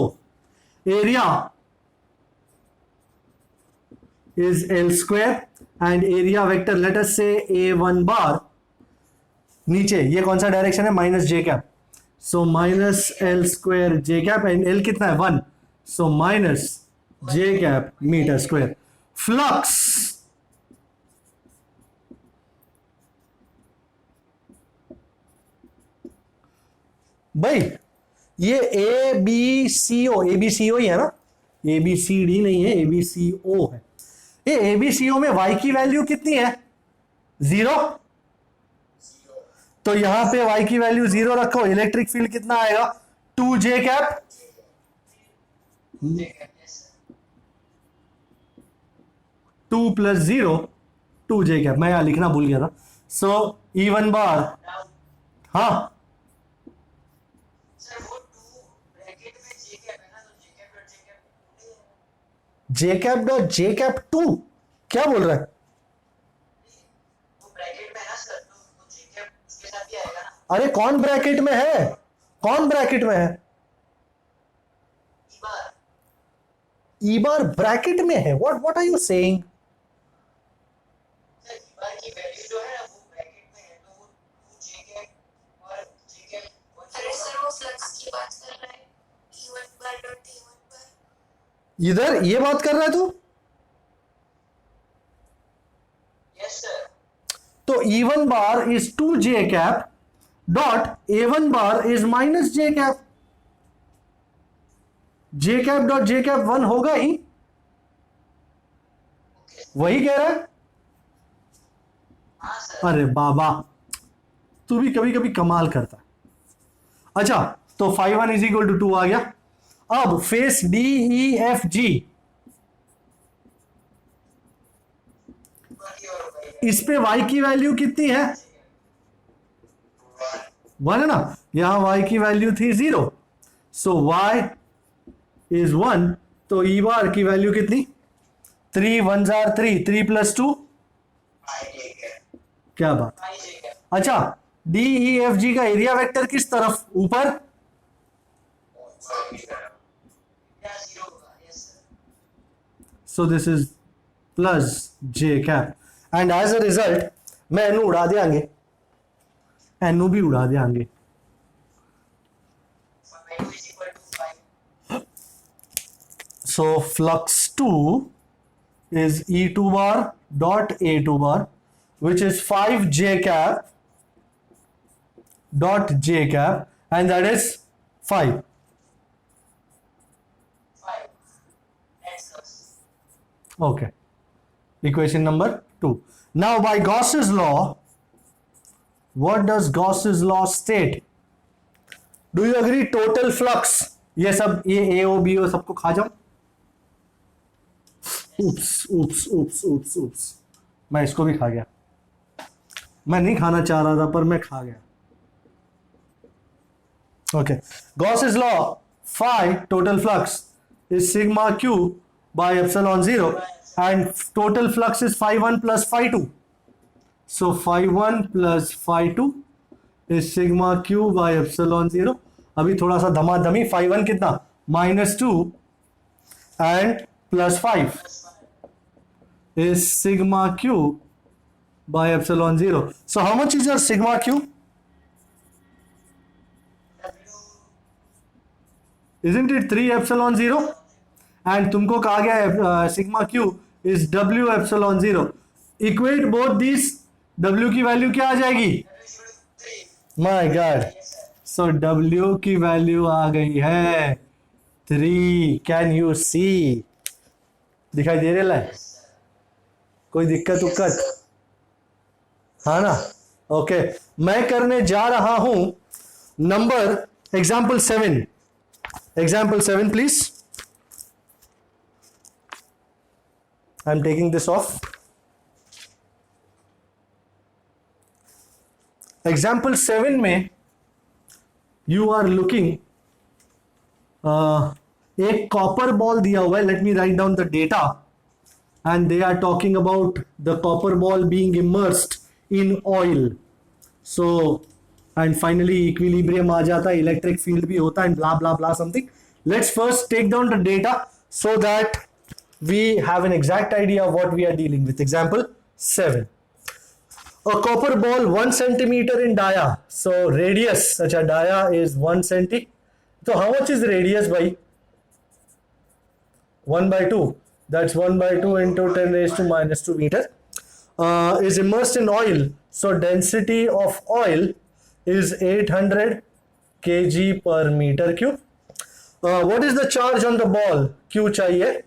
area is L square and area vector let us say A1 bar नीचे. ये कौन सा डायरेक्शन है? Minus j cap. So minus L square j cap and L कितना है? 1. So minus j cap metre square. Flux भाई ये ABCO ही है ना? ABCD नहीं है, ABCO है. ये ABCO में y की वैल्यू कितनी है? 0. तो यहां पे y की वैल्यू 0 रखो. इलेक्ट्रिक फील्ड कितना आएगा? 2j cap. 2 प्लस 0 2 जे कैप, मैं यहाँ लिखना भूल गया था. सो E1 बार, Now, हाँ सर वो 2 ब्रैकेट में जे कैप है ना, तो जे कैप डॉट जे कैप नहीं है। जे कैप डॉट जे कैप 2 क्या बोल रहा है? वो ब्रैकेट में है ना सर, तो जे कैप उसके साथ ही आएगा ना। अरे कौन ब्रैकेट में है? कौन ब्रैकेट में है? ई बार ई बार ब्रैकेट में है? What are you saying? Sir, E bar की वैल्यू जो है ना वो ब्रैकेट में है, तो वो 2 जे कैप और जे कैप और अरे सर वो फ्लक्स की बात कर रहा है E1 बार डॉट E1 बार। इधर ये बात कर रहा है तू? Yes sir. तो E1 bar is 2 J cap dot A1 bar is minus J cap. J cap dot J cap 1 होगा ही, वही कह रहा है. हाँ सर। अरे बाबा, तू भी कभी कभी कमाल करता है. अच्छा, तो 5 1 इज इक्वल टू 2 आ गया. अब फेस DEFG, बाकी और होगा इस पे y की वैल्यू कितनी है? 1 है ना. यहां y की वैल्यू थी 0, सो y इज 1. तो ई बार की वैल्यू कितनी? 3 1 3, 3 प्लस 2, आई जे कैप, क्या बात. आई जे कैप, अच्छा, DEFG का एरिया वेक्टर किस तरफ? ऊपर. या 0 होगा. Yes sir. So this is plus J cap and as a result मैं एनु उड़ा देंगे, एनु भी उड़ा देंगे. 5 is equal to 5. So flux 2 is E2 bar dot A2 bar, which is 5 J cap dot J cap, and that is 5. 5 and plus. Okay. Equation number 2. Now by Gauss's law, what does Gauss's law state? Do you agree total flux? ये सब, ये A O B O सबको खा जाओ. उप्स, मैं इसको भी खा गया. मैं नहीं खाना चाह रहा था पर मैं खा गया. Okay. Gauss's law, phi total flux is sigma q by epsilon 0, and total flux is phi 1 plus phi 2. So phi 1 plus phi 2 is sigma q by epsilon 0. अभी थोड़ा सा धमाधमी. phi 1 कितना? -2 and plus 5 is sigma q by epsilon 0. So how much is your sigma q? Isn't it 3 epsilon 0? And तुमको कहा गया है sigma Q is W epsilon 0. Equate both this. W की value क्या आ जाएगी? My God. सो W की value आ गई है 3. कैन यू सी? दिखाई दे रहा है? कोई दिक्कत उक्कत? हाँ ना. ओके, मैं करने जा रहा हूं number example 7. Example 7, please. I'm taking this off. Example 7 में you are looking एक copper ball दिया हुआ है. Let me write down the data. And they are talking about the copper ball being immersed in oil. So and finally equilibrium आ जाता है, electric field भी होता है, and blah blah blah something. Let's first take down the data so that we have an exact idea of what we are dealing with. Example 7. A copper ball 1 centimeter in dia. So radius, अच्छा dia is 1 centi. So how much is radius by 1 by 2? That's 1 by 2 into 10 raised to minus 2 meter. Is immersed in oil. So density of oil is 800 kg per meter cube. What is the charge on the ball? Q चाहिए.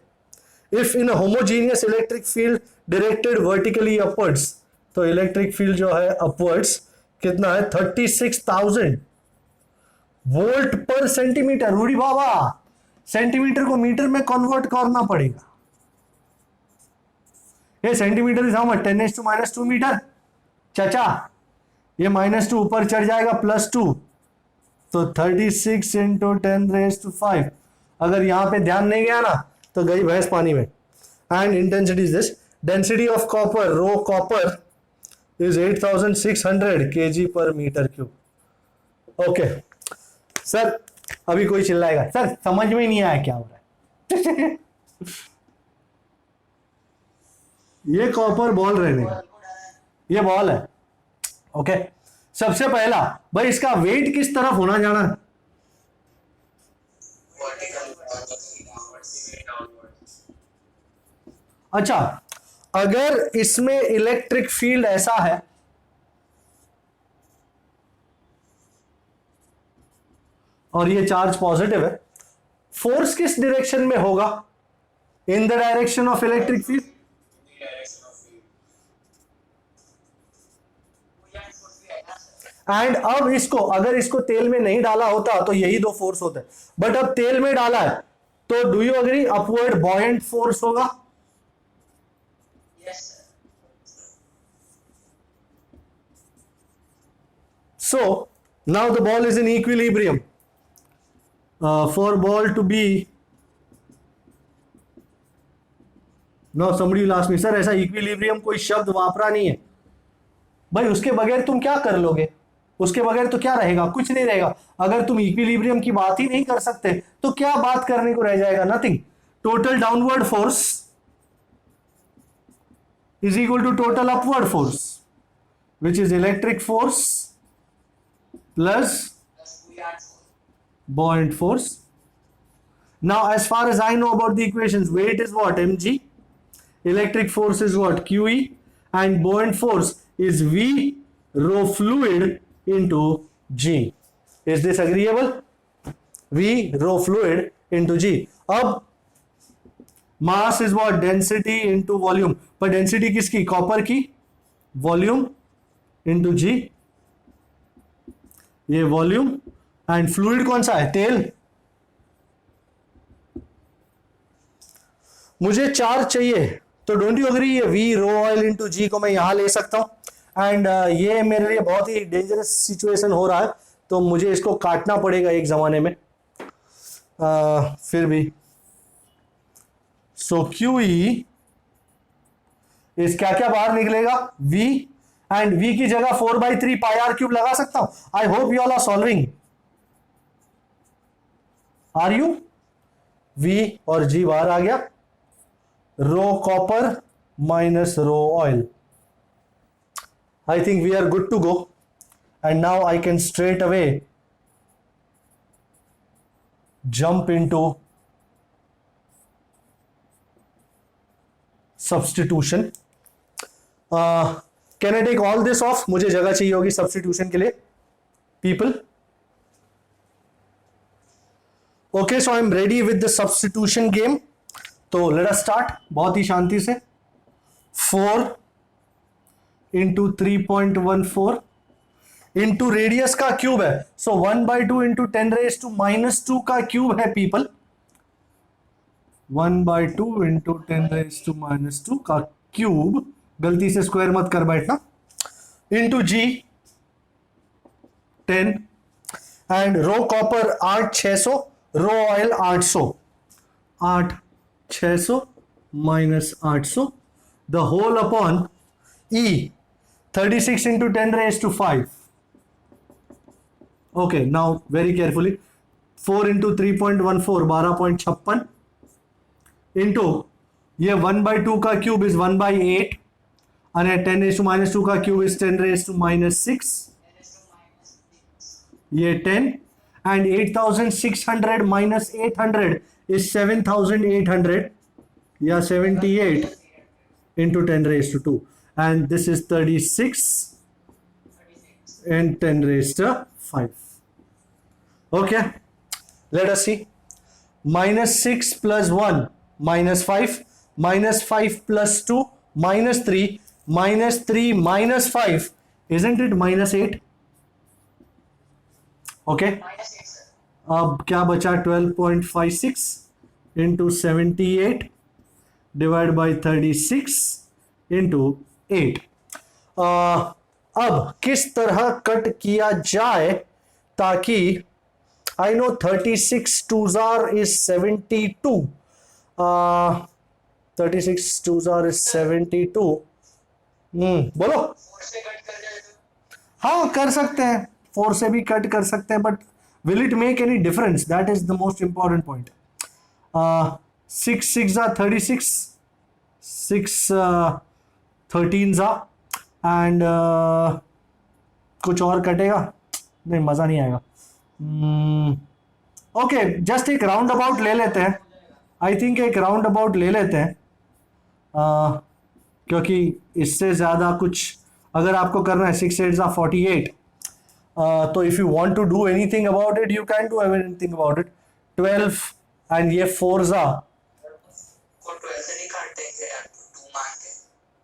If in a homogeneous electric field directed vertically upwards, तो electric field जो है upwards कितना है? 36,000 volt पर centimetre. रूडी बाबा, centimetre को मीटर में कन्वर्ट करना पड़ेगा. ये centimetre is how much, 10⁻² metre. चाचा ये -2 ऊपर चढ़ जाएगा +2, तो 36 × 10⁵ अगर यहां पे ध्यान नहीं गया ना तो गई भैंस पानी में। And intensity is this, density of copper, rho copper is 8600 kg/m³। Okay sir, अभी कोई चिल्लाएगा सर समझ में नहीं आया क्या हो रहा है। ये कॉपर बॉल रहने, ये बॉल है। ओके सबसे पहला भाई इसका वेट किस तरफ होना जाना है? अच्छा, अगर इसमें इलेक्ट्रिक फील्ड ऐसा है और ये चार्ज पॉजिटिव है, फोर्स किस डायरेक्शन में होगा? इन the direction of electric field. And अब इसको, अगर इसको तेल में नहीं डाला होता तो यही दो फोर्स होते, बट अब तेल में डाला है, तो do you agree upward buoyant force होगा? Yes, sir. So now the ball is in equilibrium. For ball to be, now somebody will ask me, sir ऐसा equilibrium कोई शब्द वापरा नहीं है। भाई उसके बगैर तुम क्या कर लोगे? उसके बगैर तो क्या रहेगा? कुछ नहीं रहेगा। अगर तुम इक्विलिब्रियम की बात ही नहीं कर सकते तो क्या बात करने को रह जाएगा? Nothing. Total downward force is equal to total upward force, which is electric force plus buoyant force. Now as far as I know about the equations, weight is what? mg, electric force is what? qe, and buoyant force is v rho fluid into g. Is this agreeable? v rho fluid into g. अब mass is what? Density into volume, पर density किसकी? Copper की। Volume into जी, ये volume. And fluid कौन सा है? तेल। मुझे चार्ज चाहिए, तो डोंट यू अग्री ये वी रो ऑयल इंटू जी को मैं यहां ले सकता हूं। एंड ये मेरे लिए बहुत ही डेंजरस सिचुएशन हो रहा है, तो मुझे इसको काटना पड़ेगा एक जमाने में। फिर भी सो QE इस क्या क्या बाहर निकलेगा? V, एंड V की जगह 4/3 πr³ लगा सकता हूं। I hope you all are solving. Are you? V और G बाहर आ गया। Rho copper minus rho oil. I think we are good to go, and now I can straight away jump into substitution. Can I take all this off? मुझे जगह चाहिए होगी substitution के लिए people. Okay, so I am ready with the substitution game. तो let us start बहुत ही शांति से। 4 × 3.14 इंटू रेडियस का क्यूब है, सो 1/2 × 10⁻² का क्यूब है पीपल। 1/2 × 10⁻² का क्यूब, गलती से स्क्वायर मत कर बैठना, into G 10, and rho copper 8600, rho oil 800, 8600 minus 800, the whole upon E 36 × 10⁵. Okay, now very carefully, 4 × 3.14 12.56 into ये 1/2 का क्यूब इज 1/8, और 10⁻² का क्यूब इज 10⁻⁻6, ये 10, एंड 8600 माइनस 800 इज 7800 या 78 into 10⁻², and this is 36 and 10⁵. Okay, let us see. -6 + 1 -5, -5 + 2 -3, -3 - 5, isn't it -8? Okay, -8, sir. अब क्या बचा? 12.56 into 78 divide by 36 into 8। अब किस तरह कट किया जाए ताकि I know 36 twos are is 72. 36 twos are is 72. बोलो। 4 से कट कर जाए तो हाँ कर सकते हैं, 4 से भी कट कर सकते हैं, but will it make any difference? That is the most important point. 6 6 are 36, 6 13s are, and कुछ और कटेगा नहीं, मज़ा नहीं आएगा। ओके, जस्ट एक राउंड अबाउट ले लेते हैं। आई थिंक एक राउंड अबाउट ले लेते हैं, क्योंकि इससे ज़्यादा कुछ अगर आपको करना है 6 8s are 48, तो if you want to do anything about it you can do anything about it. 12 and ये 4s are, को 12 से नहीं काटते हैं यार, 2 मान के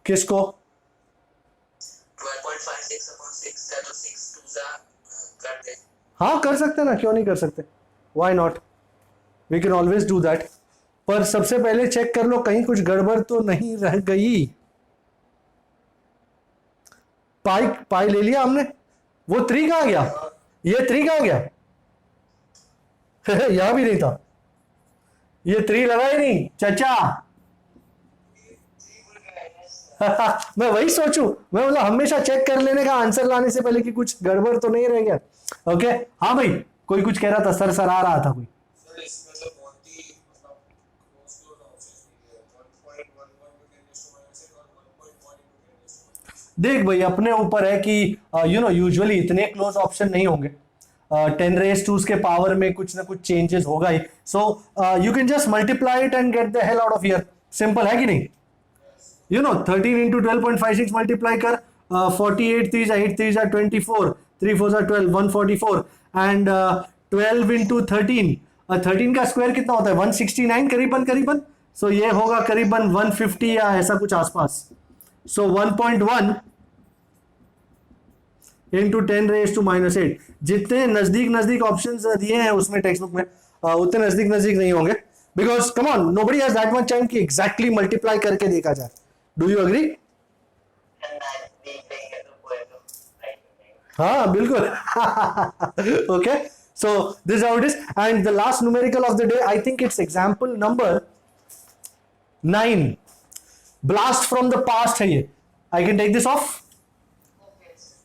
किसको? 12.56 upon 6 है तो 6 2s are कर दे। हाँ कर सकते हैं ना, क्यों नहीं कर सकते? Why not, we can always do that. पर सबसे पहले चेक कर लो कहीं कुछ गड़बड़ तो नहीं रह गई। पाई ले लिया हमने, वो 3 कहाँ गया? ये 3 कहाँ गया? यहां भी नहीं था, ये 3 लगा ही नहीं चाचा। मैं वही सोचूं, मैं बोला हमेशा चेक कर लेने का आंसर लाने से पहले कि कुछ गड़बड़ तो नहीं रह गया। ओके हाँ भाई, कोई कुछ कह रहा था, सर आ रहा था कोई। सर इसमें तो बहुत ही मतलब क्लोज टू ऑप्शंस दिए हैं, 1.11 to 10 और 1.1 into 10। देख भाई अपने ऊपर है कि यूजुअली इतने क्लोज ऑप्शन नहीं होंगे। 10 raised to उसके पावर में कुछ ना कुछ चेंजेस होगा ही, so you can just multiply it and get the hell out of here. Simple है कि नहीं? 13 into 12.56 मल्टीप्लाई कर, 48 3s are 8 3s are 24, 3 4s are 12, 144, and 12 into 13, 13 का स्क्वायर कितना होता है? 169 करीबन। सो ये होगा करीबन 150 या ऐसा कुछ आसपास। सो 1.1 into 10 raised to -8। जितने नजदीक ऑप्शंस दिए हैं उसमें टेक्स्ट बुक में, उतने नजदीक नहीं होंगे, because come on, nobody has that much time कि एग्जैक्टली मल्टीप्लाई करके देखा जाए। Do you agree? हाँ बिल्कुल। Okay, so this how it is, and the last numerical of the day, I think it's example number 9। Blast from the past है ये। I can take this off.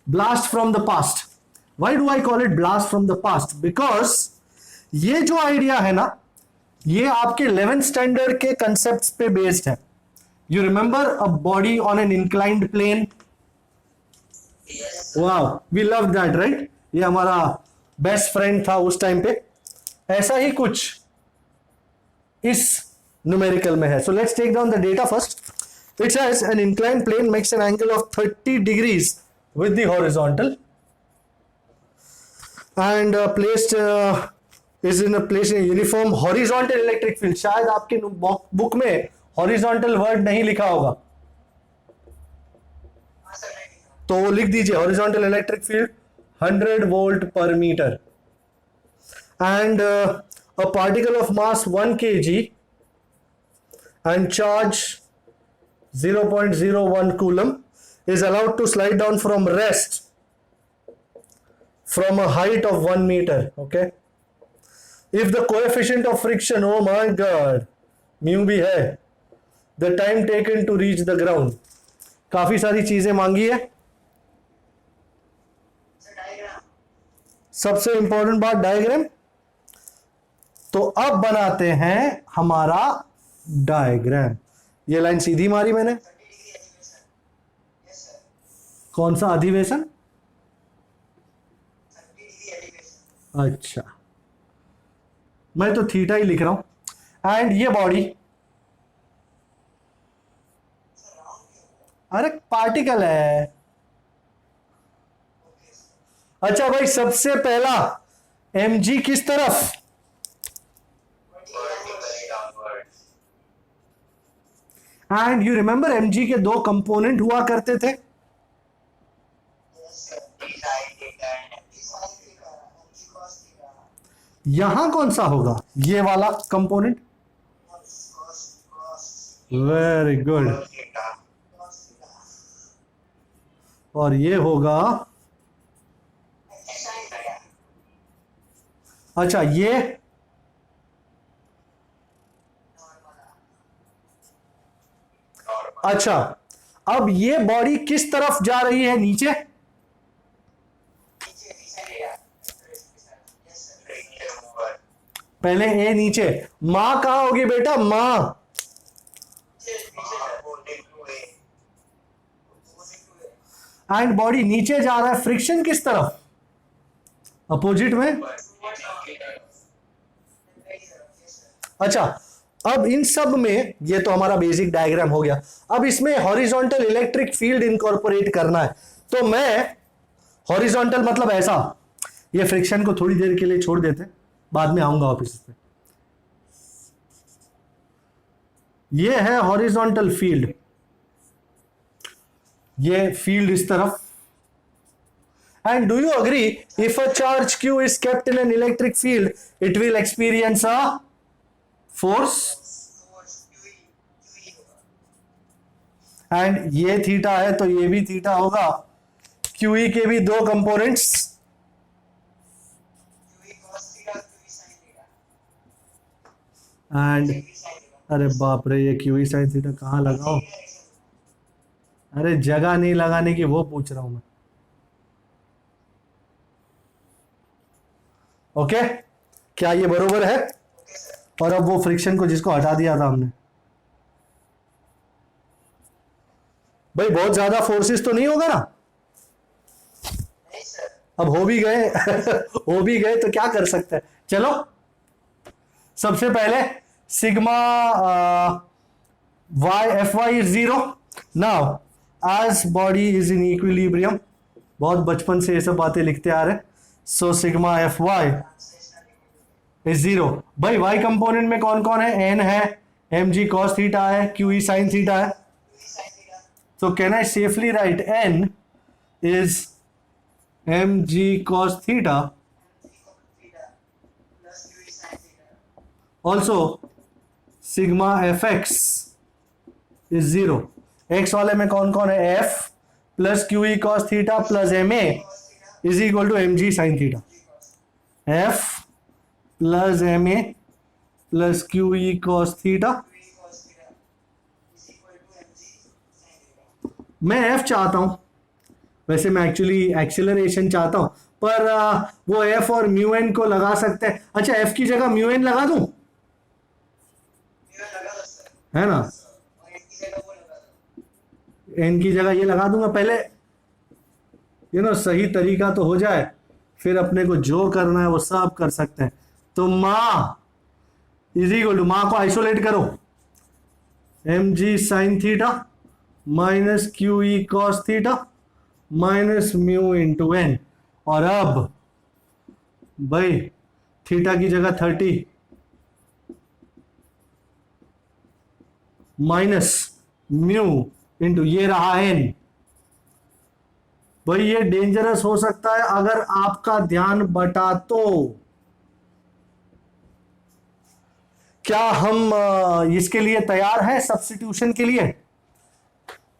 Blast from the past. Why do I call it blast from the past? Because ये जो idea है ना, ये आपके 11th standard के concepts पे बेस्ड है। You remember a body on an inclined plane? Wow, we love that right? ये हमारा बेस्ट फ्रेंड था उस टाइम पे। ऐसा ही कुछ इस न्यूमेरिकल में है। So let's take down the data first. It says an inclined plane makes an angle of 30 degrees with the horizontal and placed is in a place in uniform horizontal electric field। शायद आपके book में horizontal word नहीं लिखा होगा, तो लिख दीजिए horizontal electric field 100 volt per meter and a particle of mass 1 kg and charge 0.01 coulomb is allowed to slide down from rest from a height of 1 meter. Okay, if the coefficient of friction, oh my god, mu भी है, the time taken to reach the ground, काफी सारी चीजें मांगी है। सबसे important बात diagram. तो अब बनाते हैं हमारा डायग्राम। ये लाइन सीधी मारी मैंने। कौन सा अधिवेशन? अच्छा, मैं तो थीटा ही लिख रहा हूं। एंड ये बॉडी, अरे पार्टिकल है। अच्छा भाई, सबसे पहला mg किस तरफ? एंड यू रिमेंबर mg के 2 कंपोनेंट हुआ करते थे। यहां कौन सा होगा? ये वाला कंपोनेंट। Very good. और ये होगा, साइन थीटा। अच्छा ये, अच्छा अब ये बॉडी किस तरफ जा रही है, नीचे? नीचे साइन थीटा। Yes sir. पहले ए नीचे, माँ कहाँ होगी बेटा, माँ? एंड बॉडी नीचे जा रहा है, फ्रिक्शन किस तरफ, अपोजिट में। अच्छा अब इन सब में, ये तो हमारा बेसिक डायग्राम हो गया, अब इसमें हॉरिजॉन्टल इलेक्ट्रिक फील्ड इनकॉर्पोरेट करना है। तो मैं हॉरिजॉन्टल मतलब ऐसा, ये फ्रिक्शन को थोड़ी देर के लिए छोड़ देते, बाद में आऊंगा ऑफिस पे। ये है हॉरिजॉन्टल फील्ड, ये फील्ड इस तरफ। And do you agree, if a charge Q is kept in an electric field, it will experience a force, and ये थीटा है तो ये भी थीटा होगा। QE के भी दो कंपोनेंट्स, एंड अरे बाप रे, ये QE sin थीटा कहाँ लगाओ, अरे जगह नहीं लगाने की वो पूछ रहा हूं मैं। ओके क्या ये बरोबर है? और अब वो फ्रिक्शन को जिसको हटा दिया था हमने, भाई बहुत ज्यादा फोर्सेस तो नहीं होगा ना? अब हो भी गए हो भी गए तो क्या कर सकते हैं। चलो सबसे पहले sigma Fy is 0 now as body is in equilibrium, बहुत बचपन से ये सब बातें लिखते आ रहे हैं। So sigma Fy is 0। भाई y कंपोनेंट में कौन कौन है, n है, mg cos थीटा है, QE sin थीटा है। So can I safely write n is mg cos theta, also sigma fx is 0। x वाले में कौन कौन है, f plus QE cos theta plus ma is equal to mg sin theta. f plus ma plus QE cos theta, मैं f चाहता हूं, वैसे मैं एक्चुअली एक्सेलरेशन चाहता हूं, पर वो f और म्यू एन को लगा सकते हैं। अच्छा f की जगह म्यू एन लगा दूं, है ना, n की जगह ये लगा दूंगा पहले, सही तरीका तो हो जाए, फिर अपने को जो करना है वो सब कर सकते हैं। तो माँ इज इक्वल टू, माँ को आइसोलेट करो, mg sin theta minus QE cos theta minus mu into N. और अब भाई थीटा की जगह 30 माइनस म्यू इंटू ये रहा n। भाई ये डेंजरस हो सकता है अगर आपका ध्यान बटा तो। क्या हम इसके लिए तैयार हैं, सब्स्टिट्यूशन के लिए?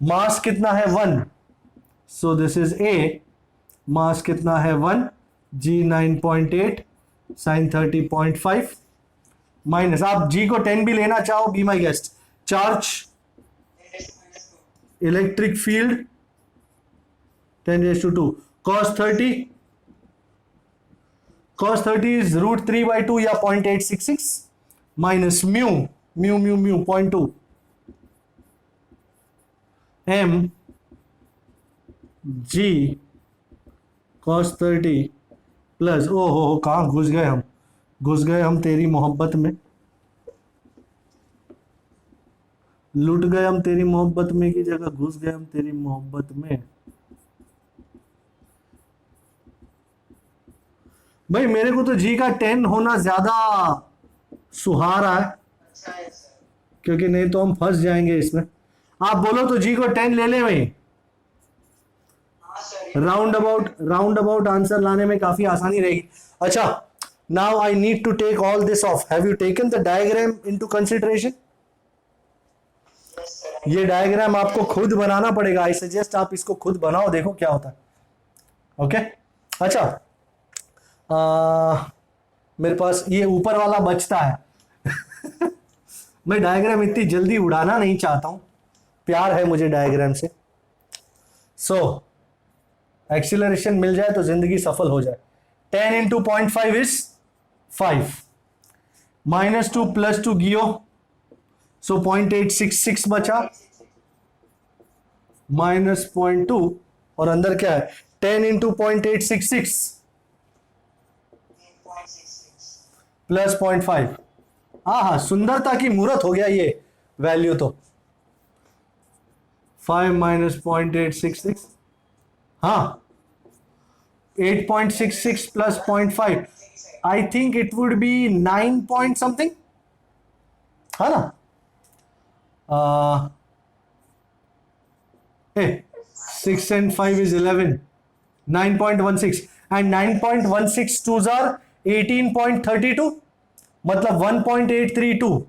मास कितना है 1, so this is A, mass कितना है 1, G 9.8 sin 30.5 माइनस, आप G को 10 भी लेना चाहो, be my guest, charge electric field 10⁻², cos 30 is √3/2 या 0.866 minus mu 0.2 m g cos 30 plus, ओ हो कहाँ घुस गए हम तेरी मोहब्बत में, लुट गए हम तेरी मोहब्बत में की जगह घुस गए हम तेरी मोहब्बत में। भाई मेरे को तो जी का 10 होना ज्यादा सुहा रहा है, क्योंकि नहीं तो हम फंस जाएंगे इसमें। आप बोलो तो जी को 10 ले ले भाई, राउंड अबाउट आंसर लाने में काफी आसानी रहेगी। अच्छा now I need to take all this off, have you taken the diagram into consideration? ये डायग्राम आपको खुद बनाना पड़ेगा। आई सजेस्ट आप इसको खुद बनाओ, देखो क्या होता है। ओके अच्छा, मेरे पास ये ऊपर वाला बचता है। मैं डायग्राम इतनी जल्दी उड़ाना नहीं चाहता हूं, प्यार है मुझे डायग्राम से। सो एक्सीलरेशन मिल जाए तो जिंदगी सफल हो जाए। 10 इंटू 0.5 इज 5, -2 + 2 गियो, सो 0.866 बचा, -0.2 और अंदर क्या है 10 इंटू 0.866 प्लस 0.5। हाँ, सुंदरता की मूर्त हो गया ये वैल्यू तो। 5 - 0.866, हाँ 8.66 + 0.5, I think it would be 9 point something, है ना? 6 and 5 is 11, 9.16 and 9.16 twos are 18.32, मतलब 1.832।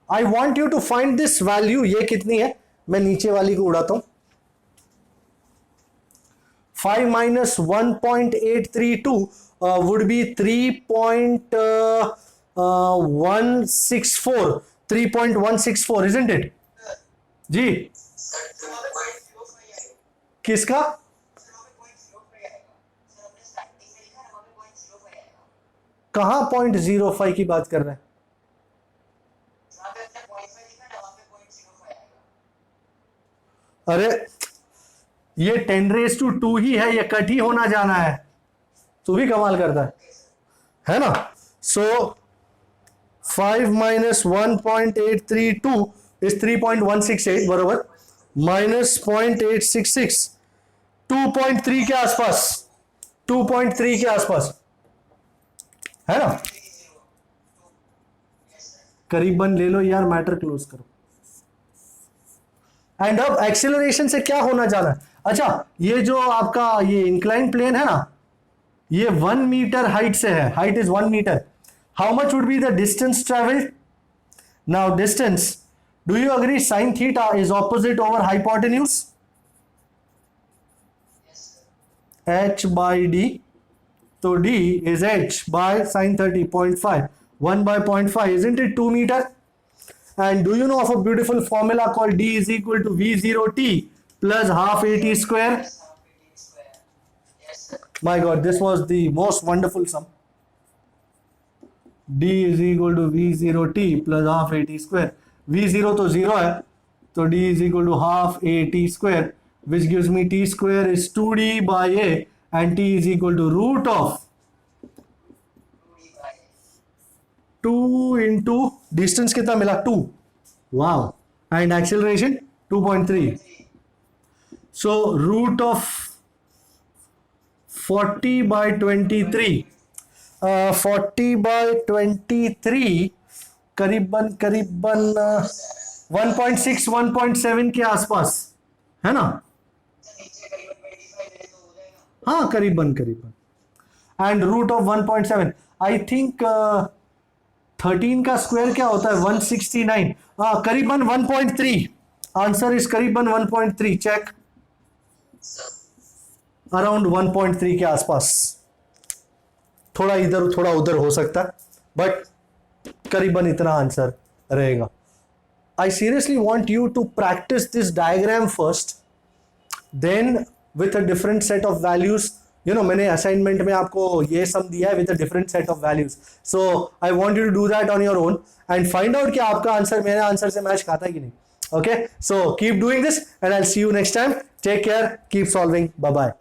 I want you to find this value. ये कितनी है, मैं नीचे वाली को उड़ाता हूं। 5 - 1.832 would be 3.164, 3.164, isn't it? जी किसका? कहां 0.05 की बात कर रहे हैं? अरे ये 10⁻² ही है, ये कट ही होना जाना है। तू भी कमाल करता है ना? सो 5 - 1.832 इज 3.168 बरोबर, -0.866, 2.3 के आसपास, 2.3 के आसपास है ना? करीबन ले लो यार, मैटर क्लोज करो। एंड अब एक्सेलरेशन से क्या होना जाना है? अच्छा, ये जो आपका ये इंक्लाइन प्लेन है ना, ये 1 मीटर हाइट से है, height is 1 metre. How much would be the distance travelled? Now distance, do you agree sin theta is opposite over hypotenuse? h by d, तो d is h by sin 30.5, 1 by 0.5, isn't it 2 meter? And do you know of a beautiful formula called d is equal to v0t plus half at square? My God, this was the most wonderful sum. d is equal to v0t plus half at square. v0 तो 0 है, तो d is equal to half at square, which gives me t square is 2d by a, and t is equal to root of 2 into distance कितना मिला 2, wow, and acceleration 2.3, so root of 40 by 23, 40 by 23 करीबन 1.6 1.7 के आसपास है ना? हाँ करीबन and root of 1.7, I think 13 का स्क्वायर क्या होता है 169, हाँ करीबन 1.3, आंसर इज करीबन 1.3, चेक, अराउंड 1.3 के आसपास, थोड़ा इधर थोड़ा उधर हो सकता है, बट करीबन इतना आंसर रहेगा। I seriously want you to practise this diagram first, then with a different set of values, you know, मैंने असाइनमेंट में आपको ये सम दिया है with a different set of values, so I want you to do that on your own and find out कि आपका answer मेरे answer से मैच खाता है कि नहीं। Okay, so keep doing this and I'll see you next time. Take care, keep solving, bye bye.